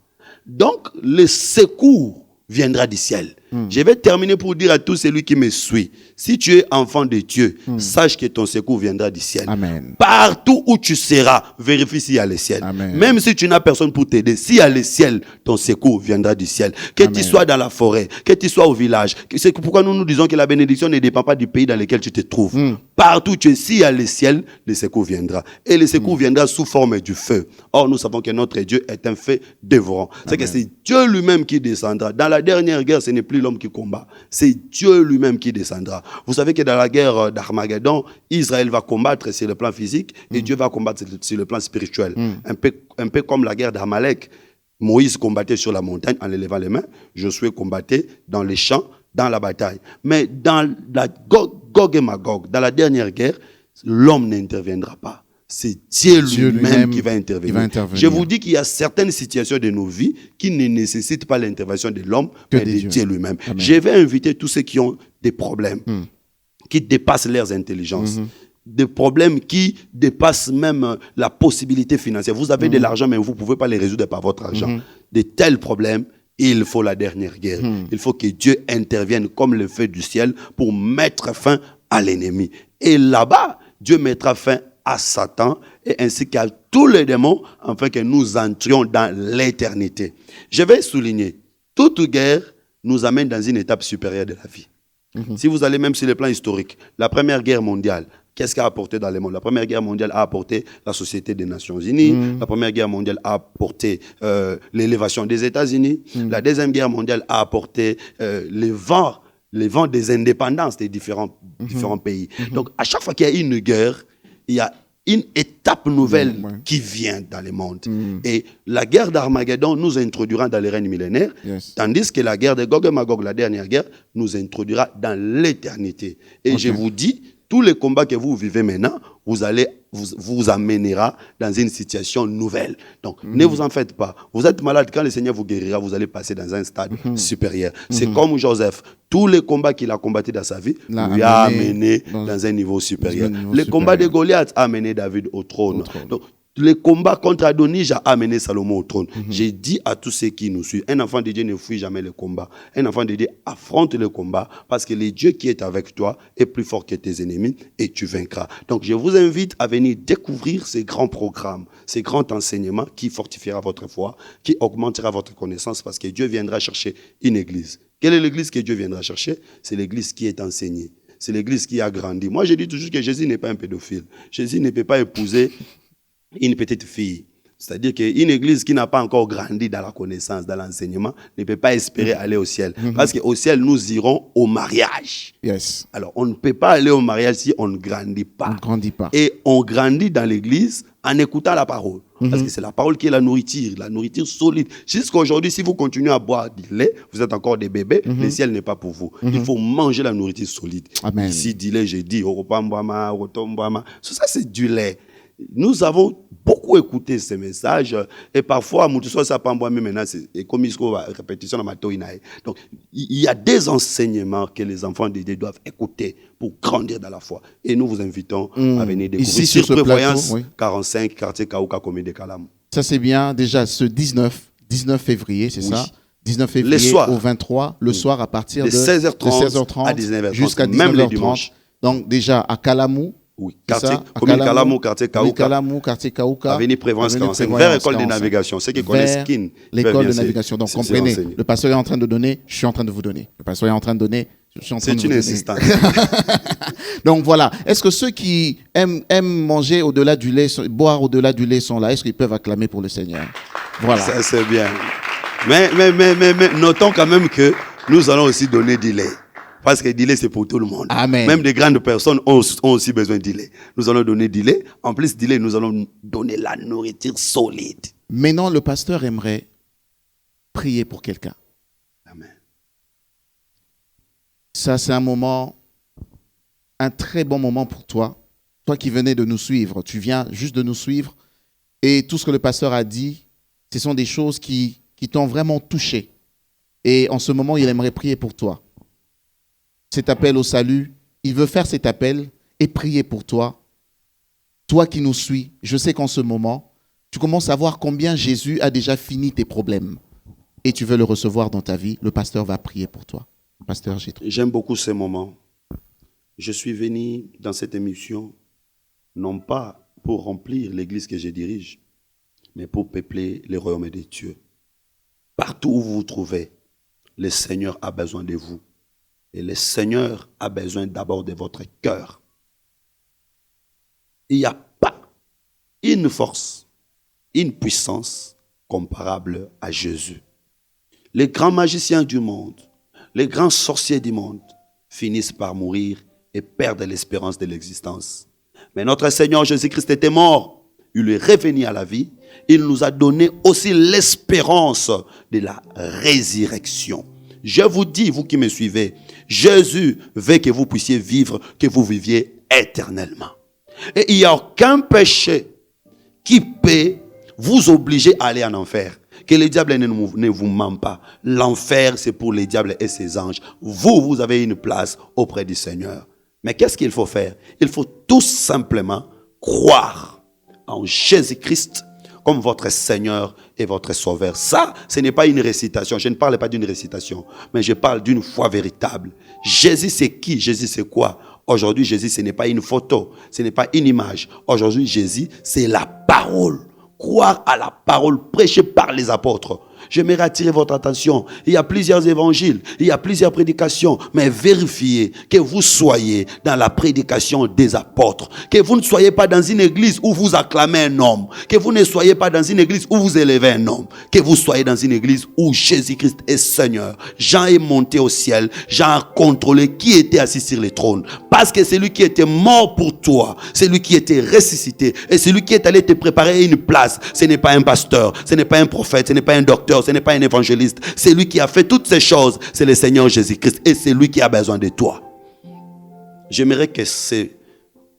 Donc, le secours viendra du ciel. Je vais terminer pour dire à tout celui qui me suit, si tu es enfant de Dieu, sache que ton secours viendra du ciel. Amen. Partout où tu seras, vérifie s'il y a le ciel. Amen. Même si tu n'as personne pour t'aider, s'il y a le ciel, ton secours viendra du ciel. Que tu sois dans la forêt, que tu sois au village. C'est pourquoi nous disons que la bénédiction ne dépend pas du pays dans lequel tu te trouves. Partout où tu es, s'il y a le ciel, le secours viendra. Et le secours viendra sous forme du feu. Or, nous savons que notre Dieu est un feu dévorant. C'est que c'est Dieu lui-même qui descendra. Dans la dernière guerre, ce n'est plus l'homme qui combat. C'est Dieu lui-même qui descendra. Vous savez que dans la guerre d'Armageddon, Israël va combattre sur le plan physique et Dieu va combattre sur le plan spirituel. Un peu comme la guerre d'Amalek. Moïse combattait sur la montagne en élevant les mains. Josué combattait dans les champs, dans la bataille. Mais dans la Gog et Magog, dans la dernière guerre, l'homme n'interviendra pas. C'est Dieu lui-même qui va intervenir. Je vous dis qu'il y a certaines situations de nos vies qui ne nécessitent pas l'intervention de l'homme, mais de Dieu lui-même. Je vais inviter tous ceux qui ont des problèmes, qui dépassent leurs intelligences, des problèmes qui dépassent même la possibilité financière. Vous avez de l'argent, mais vous ne pouvez pas les résoudre par votre argent. de tels problèmes, il faut la dernière guerre. Il faut que Dieu intervienne comme le feu du ciel pour mettre fin à l'ennemi. Et là-bas, Dieu mettra fin à Satan et ainsi qu'à tous les démons afin que nous entrions dans l'éternité. Je vais souligner, toute guerre nous amène dans une étape supérieure de la vie. Si vous allez même sur le plan historique, la Première Guerre mondiale, qu'est-ce qu'a apporté dans le monde? La Première Guerre mondiale a apporté la Société des Nations Unies. La Première Guerre mondiale a apporté l'élévation des États-Unis. La Deuxième Guerre mondiale a apporté les vents des indépendances des différents pays. Donc, à chaque fois qu'il y a une guerre, il y a une étape nouvelle qui vient dans le monde. Et la guerre d'Armageddon nous introduira dans le règne millénaire, tandis que la guerre de Gog et Magog, la dernière guerre, nous introduira dans l'éternité. Et je vous dis, tous les combats que vous vivez maintenant, vous amènera dans une situation nouvelle. Donc, ne vous en faites pas. Vous êtes malade, quand le Seigneur vous guérira, vous allez passer dans un stade supérieur. C'est comme Joseph. Tous les combats qu'il a combattus dans sa vie, lui a amené dans un niveau supérieur. Le combat de Goliath a amené David au trône. Donc, le combat contre Adonijah a amené Salomon au trône. J'ai dit à tous ceux qui nous suivent, un enfant de Dieu ne fuit jamais le combat. Un enfant de Dieu affronte le combat parce que le Dieu qui est avec toi est plus fort que tes ennemis et tu vaincras. Donc je vous invite à venir découvrir ces grands programmes, ces grands enseignements qui fortifiera votre foi, qui augmentera votre connaissance parce que Dieu viendra chercher une église. Quelle est l'église que Dieu viendra chercher? C'est l'église qui est enseignée. C'est l'église qui a grandi. Moi je dis toujours que Jésus n'est pas un pédophile. Jésus ne peut pas épouser une petite fille. C'est-à-dire qu'une église qui n'a pas encore grandi dans la connaissance, dans l'enseignement, ne peut pas espérer aller au ciel. Parce qu'au ciel, nous irons au mariage. Alors, on ne peut pas aller au mariage si on ne grandit pas. Et on grandit dans l'église en écoutant la parole. Parce que c'est la parole qui est la nourriture solide. Jusqu'à aujourd'hui, si vous continuez à boire du lait, vous êtes encore des bébés, le ciel n'est pas pour vous. Il faut manger la nourriture solide. Amen. Ici, du lait, j'ai dit, ça c'est du lait. Nous avons beaucoup écouté ces messages et parfois, répétition. Donc, il y a des enseignements que les enfants de Dieu doivent écouter pour grandir dans la foi. Et nous vous invitons à venir découvrir ici sur ce plateau, 45, quartier Kaouka, commune de Kalam. Ça c'est bien, déjà ce 19 février, c'est ça? 19 février au 23, le soir à partir de 16h30 à 19h30 jusqu'à 19h30. Donc déjà à Kalamou. Oui, commune Kalamou, quartier Kaouka. Avenue Prévoyance 45, vers l'école de navigation. Ceux qui connaissent Skin. L'école de navigation. Donc comprenez, le pasteur est en train de donner, je suis en train de vous donner. Le pasteur est en train de donner, je suis en train de vous donner. C'est une insistance. Donc voilà, est-ce que ceux qui aiment manger au-delà du lait, boire au-delà du lait sont là? Est-ce qu'ils peuvent acclamer pour le Seigneur? Voilà. Ça c'est bien. Mais notons quand même que nous allons aussi donner du lait. Parce que du lait, c'est pour tout le monde. Amen. Même des grandes personnes ont aussi besoin du lait. Nous allons donner du lait. En plus du lait, nous allons donner la nourriture solide. Maintenant, le pasteur aimerait prier pour quelqu'un. Amen. Ça, c'est un très bon moment pour toi. Toi qui venais de nous suivre, tu viens juste de nous suivre. Et tout ce que le pasteur a dit, ce sont des choses qui t'ont vraiment touché. Et en ce moment, il aimerait prier pour toi. Cet appel au salut, il veut faire cet appel et prier pour toi. Toi qui nous suis, je sais qu'en ce moment, tu commences à voir combien Jésus a déjà fini tes problèmes. Et tu veux le recevoir dans ta vie, le pasteur va prier pour toi. Pasteur Gétro. J'aime beaucoup ces moments. Je suis venu dans cette émission, non pas pour remplir l'église que je dirige, mais pour peupler le royaume des dieux. Partout où vous vous trouvez, le Seigneur a besoin de vous. Et le Seigneur a besoin d'abord de votre cœur. Il n'y a pas une force, une puissance comparable à Jésus. Les grands magiciens du monde, les grands sorciers du monde finissent par mourir et perdent l'espérance de l'existence. Mais notre Seigneur Jésus-Christ était mort. Il est revenu à la vie. Il nous a donné aussi l'espérance de la résurrection. Je vous dis, vous qui me suivez, Jésus veut que vous puissiez vivre, que vous viviez éternellement. Et il n'y a aucun péché qui peut vous obliger à aller en enfer. Que le diable ne vous ment pas. L'enfer, c'est pour les diables et ses anges. Vous avez une place auprès du Seigneur. Mais qu'est-ce qu'il faut faire? Il faut tout simplement croire en Jésus-Christ comme votre Seigneur et votre Sauveur. Ça, ce n'est pas une récitation. Je ne parle pas d'une récitation, mais je parle d'une foi véritable. Jésus, c'est qui? Jésus, c'est quoi? Aujourd'hui, Jésus, ce n'est pas une photo, ce n'est pas une image. Aujourd'hui, Jésus, c'est la parole. Croire à la parole prêchée par les apôtres. J'aimerais attirer votre attention. Il y a plusieurs évangiles, il y a plusieurs prédications, mais vérifiez que vous soyez dans la prédication des apôtres. Que vous ne soyez pas dans une église où vous acclamez un homme. Que vous ne soyez pas dans une église où vous élevez un homme. Que vous soyez dans une église où Jésus-Christ est Seigneur. Jean est monté au ciel. Jean a contrôlé qui était assis sur le trône. Parce que c'est lui qui était mort pour toi. C'est lui qui était ressuscité. Et c'est lui qui est allé te préparer une place. Ce n'est pas un pasteur. Ce n'est pas un prophète. Ce n'est pas un docteur. Ce n'est pas un évangéliste. C'est lui qui a fait toutes ces choses. C'est le Seigneur Jésus-Christ. Et c'est lui qui a besoin de toi. J'aimerais que c'est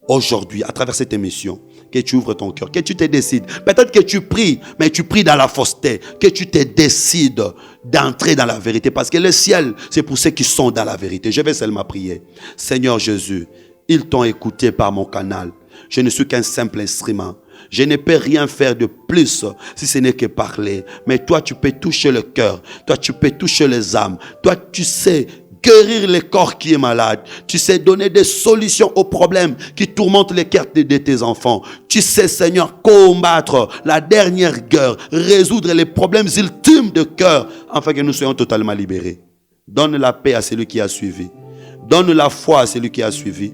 aujourd'hui, à travers cette émission, que tu ouvres ton cœur, que tu te décides. Peut-être que tu pries, mais tu pries dans la fausseté. Que tu te décides d'entrer dans la vérité. Parce que le ciel, c'est pour ceux qui sont dans la vérité. Je vais seulement prier. Seigneur Jésus, ils t'ont écouté par mon canal. Je ne suis qu'un simple instrument. Je ne peux rien faire de plus si ce n'est que parler. Mais toi, tu peux toucher le cœur. Toi, tu peux toucher les âmes. Toi, tu sais guérir le corps qui est malade. Tu sais donner des solutions aux problèmes qui tourmentent les cœurs de tes enfants. Tu sais, Seigneur, combattre la dernière guerre, résoudre les problèmes ultimes de cœur, afin que nous soyons totalement libérés. Donne la paix à celui qui a suivi. Donne la foi à celui qui a suivi.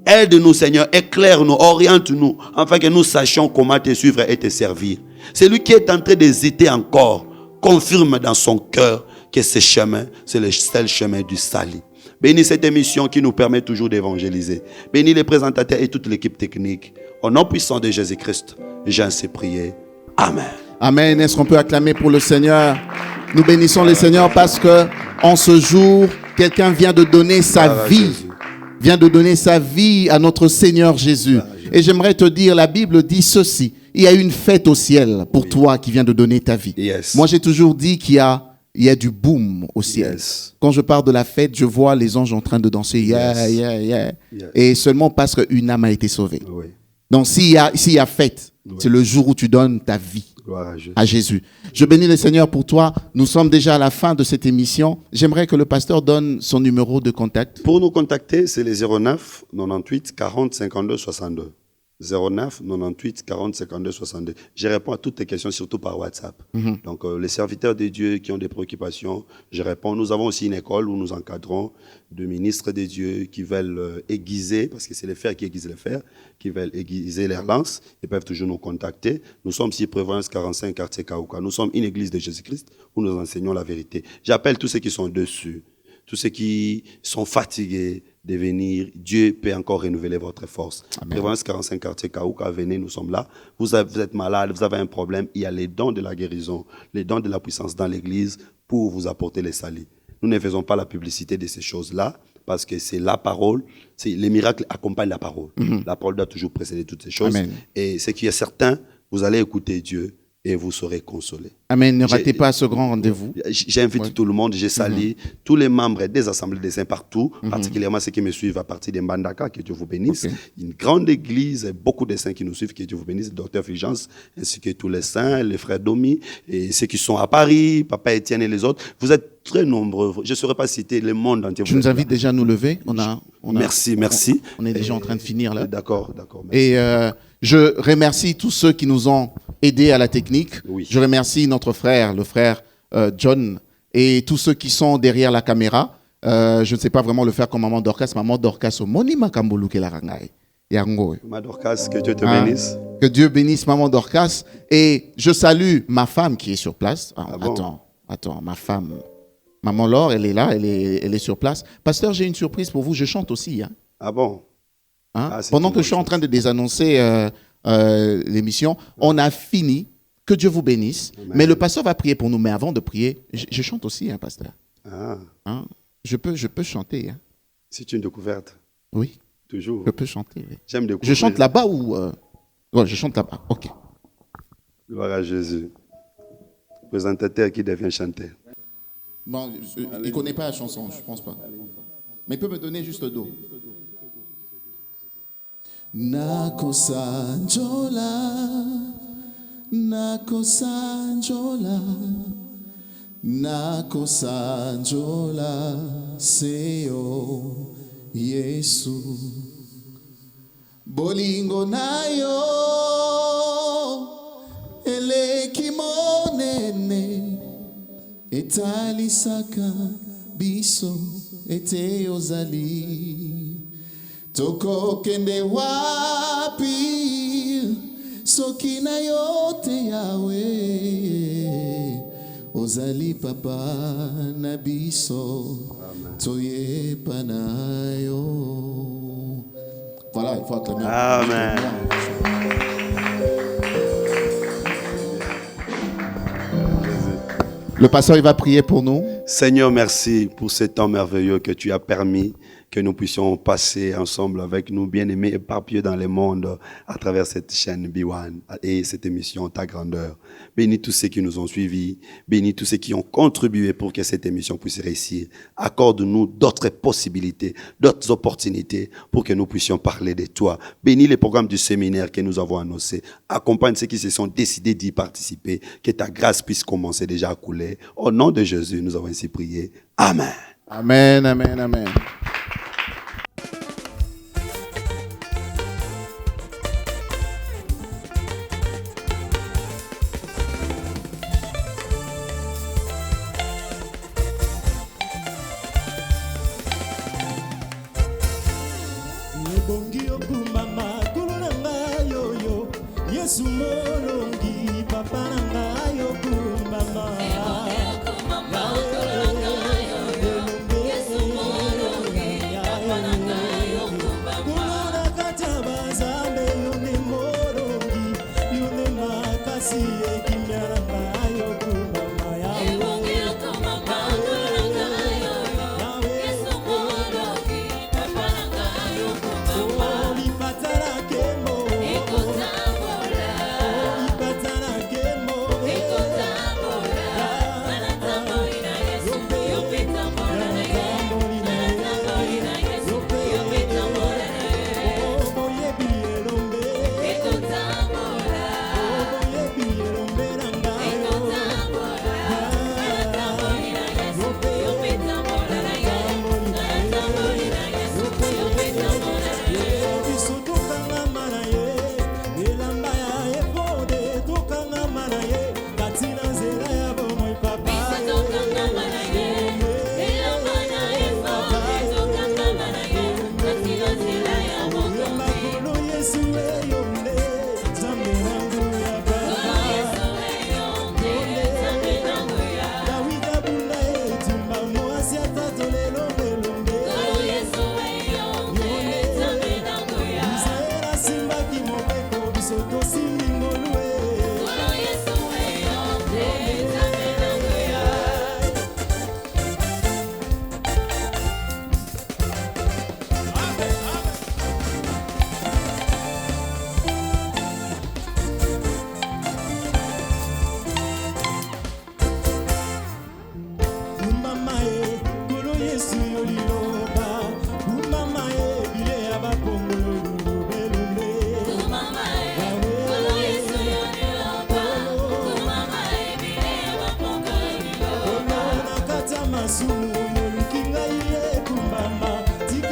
Aide-nous, Seigneur, éclaire-nous, oriente-nous, afin que nous sachions comment te suivre et te servir. Celui qui est en train d'hésiter encore, confirme dans son cœur que ce chemin, c'est le seul chemin du salut. Bénis cette émission qui nous permet toujours d'évangéliser. Bénis les présentateurs et toute l'équipe technique. Au nom puissant de Jésus-Christ, j'ai ainsi prié. Amen. Amen. Est-ce qu'on peut acclamer pour le Seigneur? Nous bénissons le Seigneur parce que en ce jour, quelqu'un vient de donner sa vie. Vient de donner sa vie à notre Seigneur Jésus. Et j'aimerais te dire, la Bible dit ceci. Il y a une fête au ciel pour toi qui viens de donner ta vie. Yes. Moi, j'ai toujours dit qu'il y a du boom au ciel. Yes. Quand je pars de la fête, je vois les anges en train de danser. Yeah, Yes. yeah, yeah. Yes. Et seulement parce qu'une âme a été sauvée. Oui. Donc, s'il y a fête, c'est le jour où tu donnes ta vie Gloire à Jésus. Je bénis le Seigneur pour toi. Nous sommes déjà à la fin de cette émission. J'aimerais que le pasteur donne son numéro de contact. Pour nous contacter, c'est les 09 98 40 52 62. 09 98 40 52 62. Je réponds à toutes tes questions, surtout par WhatsApp. Donc, les serviteurs de Dieu qui ont des préoccupations, je réponds. Nous avons aussi une école où nous encadrons de ministres de Dieu qui veulent aiguiser, parce que c'est les fers qui aiguisent les fers, qui veulent aiguiser leurs lances. Ils peuvent toujours nous contacter. Nous sommes ici, Prévoyance 45, quartier Kaouka. Nous sommes une église de Jésus-Christ où nous enseignons la vérité. J'appelle tous ceux qui sont dessus, tous ceux qui sont fatigués de venir. Dieu peut encore renouveler votre force. Prévoyance 45 quartier Kaouka, venez, nous sommes là. Vous êtes malade, vous avez un problème. Il y a les dons de la guérison, les dons de la puissance dans l'église pour vous apporter les salis. Nous ne faisons pas la publicité de ces choses-là parce que c'est la parole. Les miracles accompagnent la parole. La parole doit toujours précéder toutes ces choses. Amen. Et ce qui est certain, vous allez écouter Dieu et vous serez consolés. Amen. Ne ratez pas ce grand rendez-vous. J'invite tout le monde, je salue tous les membres des assemblées des saints partout, particulièrement ceux qui me suivent à partir de Mbandaka, que Dieu vous bénisse. Une grande église, beaucoup de saints qui nous suivent, que Dieu vous bénisse, le docteur Fulgence, ainsi que tous les saints, les frères Domi, et ceux qui sont à Paris, Papa Étienne et les autres. Vous êtes très nombreux. Je ne saurais pas citer le monde entier. Tu nous invites déjà à nous lever. Merci. On est déjà en train de finir là. D'accord. Et je remercie tous ceux qui nous ont aidés à la technique. Oui. Je remercie notre frère, le frère John, et tous ceux qui sont derrière la caméra. Je ne sais pas vraiment le faire comme Maman Dorcas. Maman Dorcas, au Moni Makambulu Kelarangai. Yango. Maman Dorcas, que Dieu te bénisse. Que Dieu bénisse Maman Dorcas. Et je salue ma femme qui est sur place. Attends, ma femme. Maman Laure, elle est là, elle est sur place. Pasteur, j'ai une surprise pour vous. Je chante aussi. Hein. Ah bon? Pendant que je suis en train de désannoncer l'émission, on a fini. Que Dieu vous bénisse. Amen. Mais le pasteur va prier pour nous. Mais avant de prier, je chante aussi, hein, pasteur. Je peux chanter. Hein. C'est une découverte. Oui. Toujours. Je peux chanter. Oui. J'aime découvrir. Je chante là-bas ou... Ouais, je chante là-bas. OK. Gloire à Jésus. Présentateur qui devient chanteur. Bon, il ne connaît pas la chanson, je ne pense pas. Mais il peut me donner juste do. Nakosanjola nakosanjola nakosanjola seyo Yesu bolingo nayo eleki monene etalisaka biso ete ozali tokokende wapi soki na yo te yawe ozali papa na biso toyepa na yo. Voilà, il faut acclamer. Amen. Le pasteur, il va prier pour nous. Seigneur, merci pour ce temps merveilleux que tu as permis que nous puissions passer ensemble avec nous, bien-aimés, éparpillés dans le monde à travers cette chaîne B1 et cette émission Ta Grandeur. Bénis tous ceux qui nous ont suivis, bénis tous ceux qui ont contribué pour que cette émission puisse réussir. Accorde-nous d'autres possibilités, d'autres opportunités pour que nous puissions parler de toi. Bénis les programmes du séminaire que nous avons annoncés. Accompagne ceux qui se sont décidés d'y participer, que ta grâce puisse commencer déjà à couler. Au nom de Jésus, nous avons ainsi prié. Amen. Amen, amen, amen. ebongi okumama kulu na ngai yoyo Yesu molongi papa na ngai okumama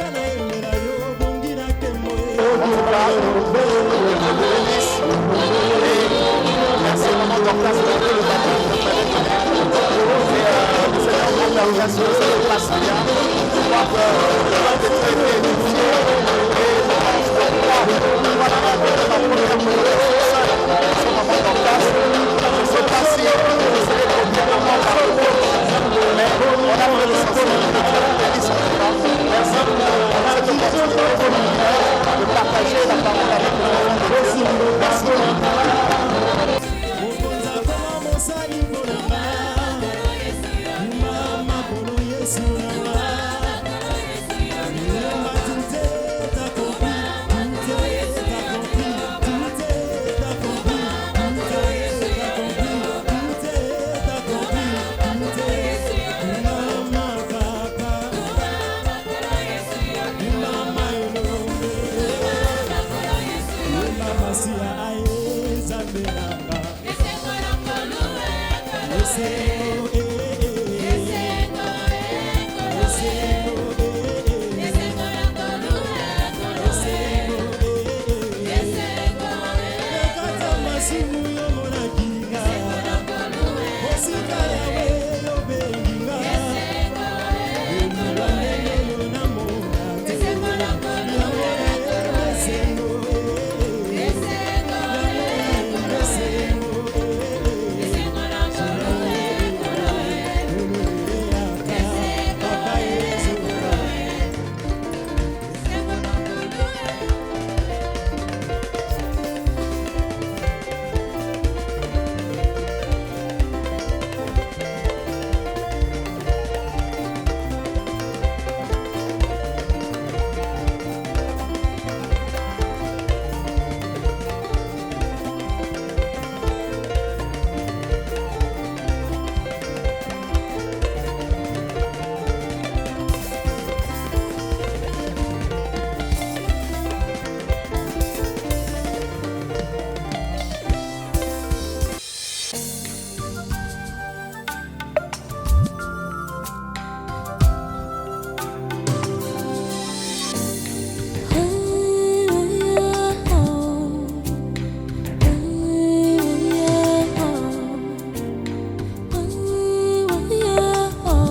Voilà.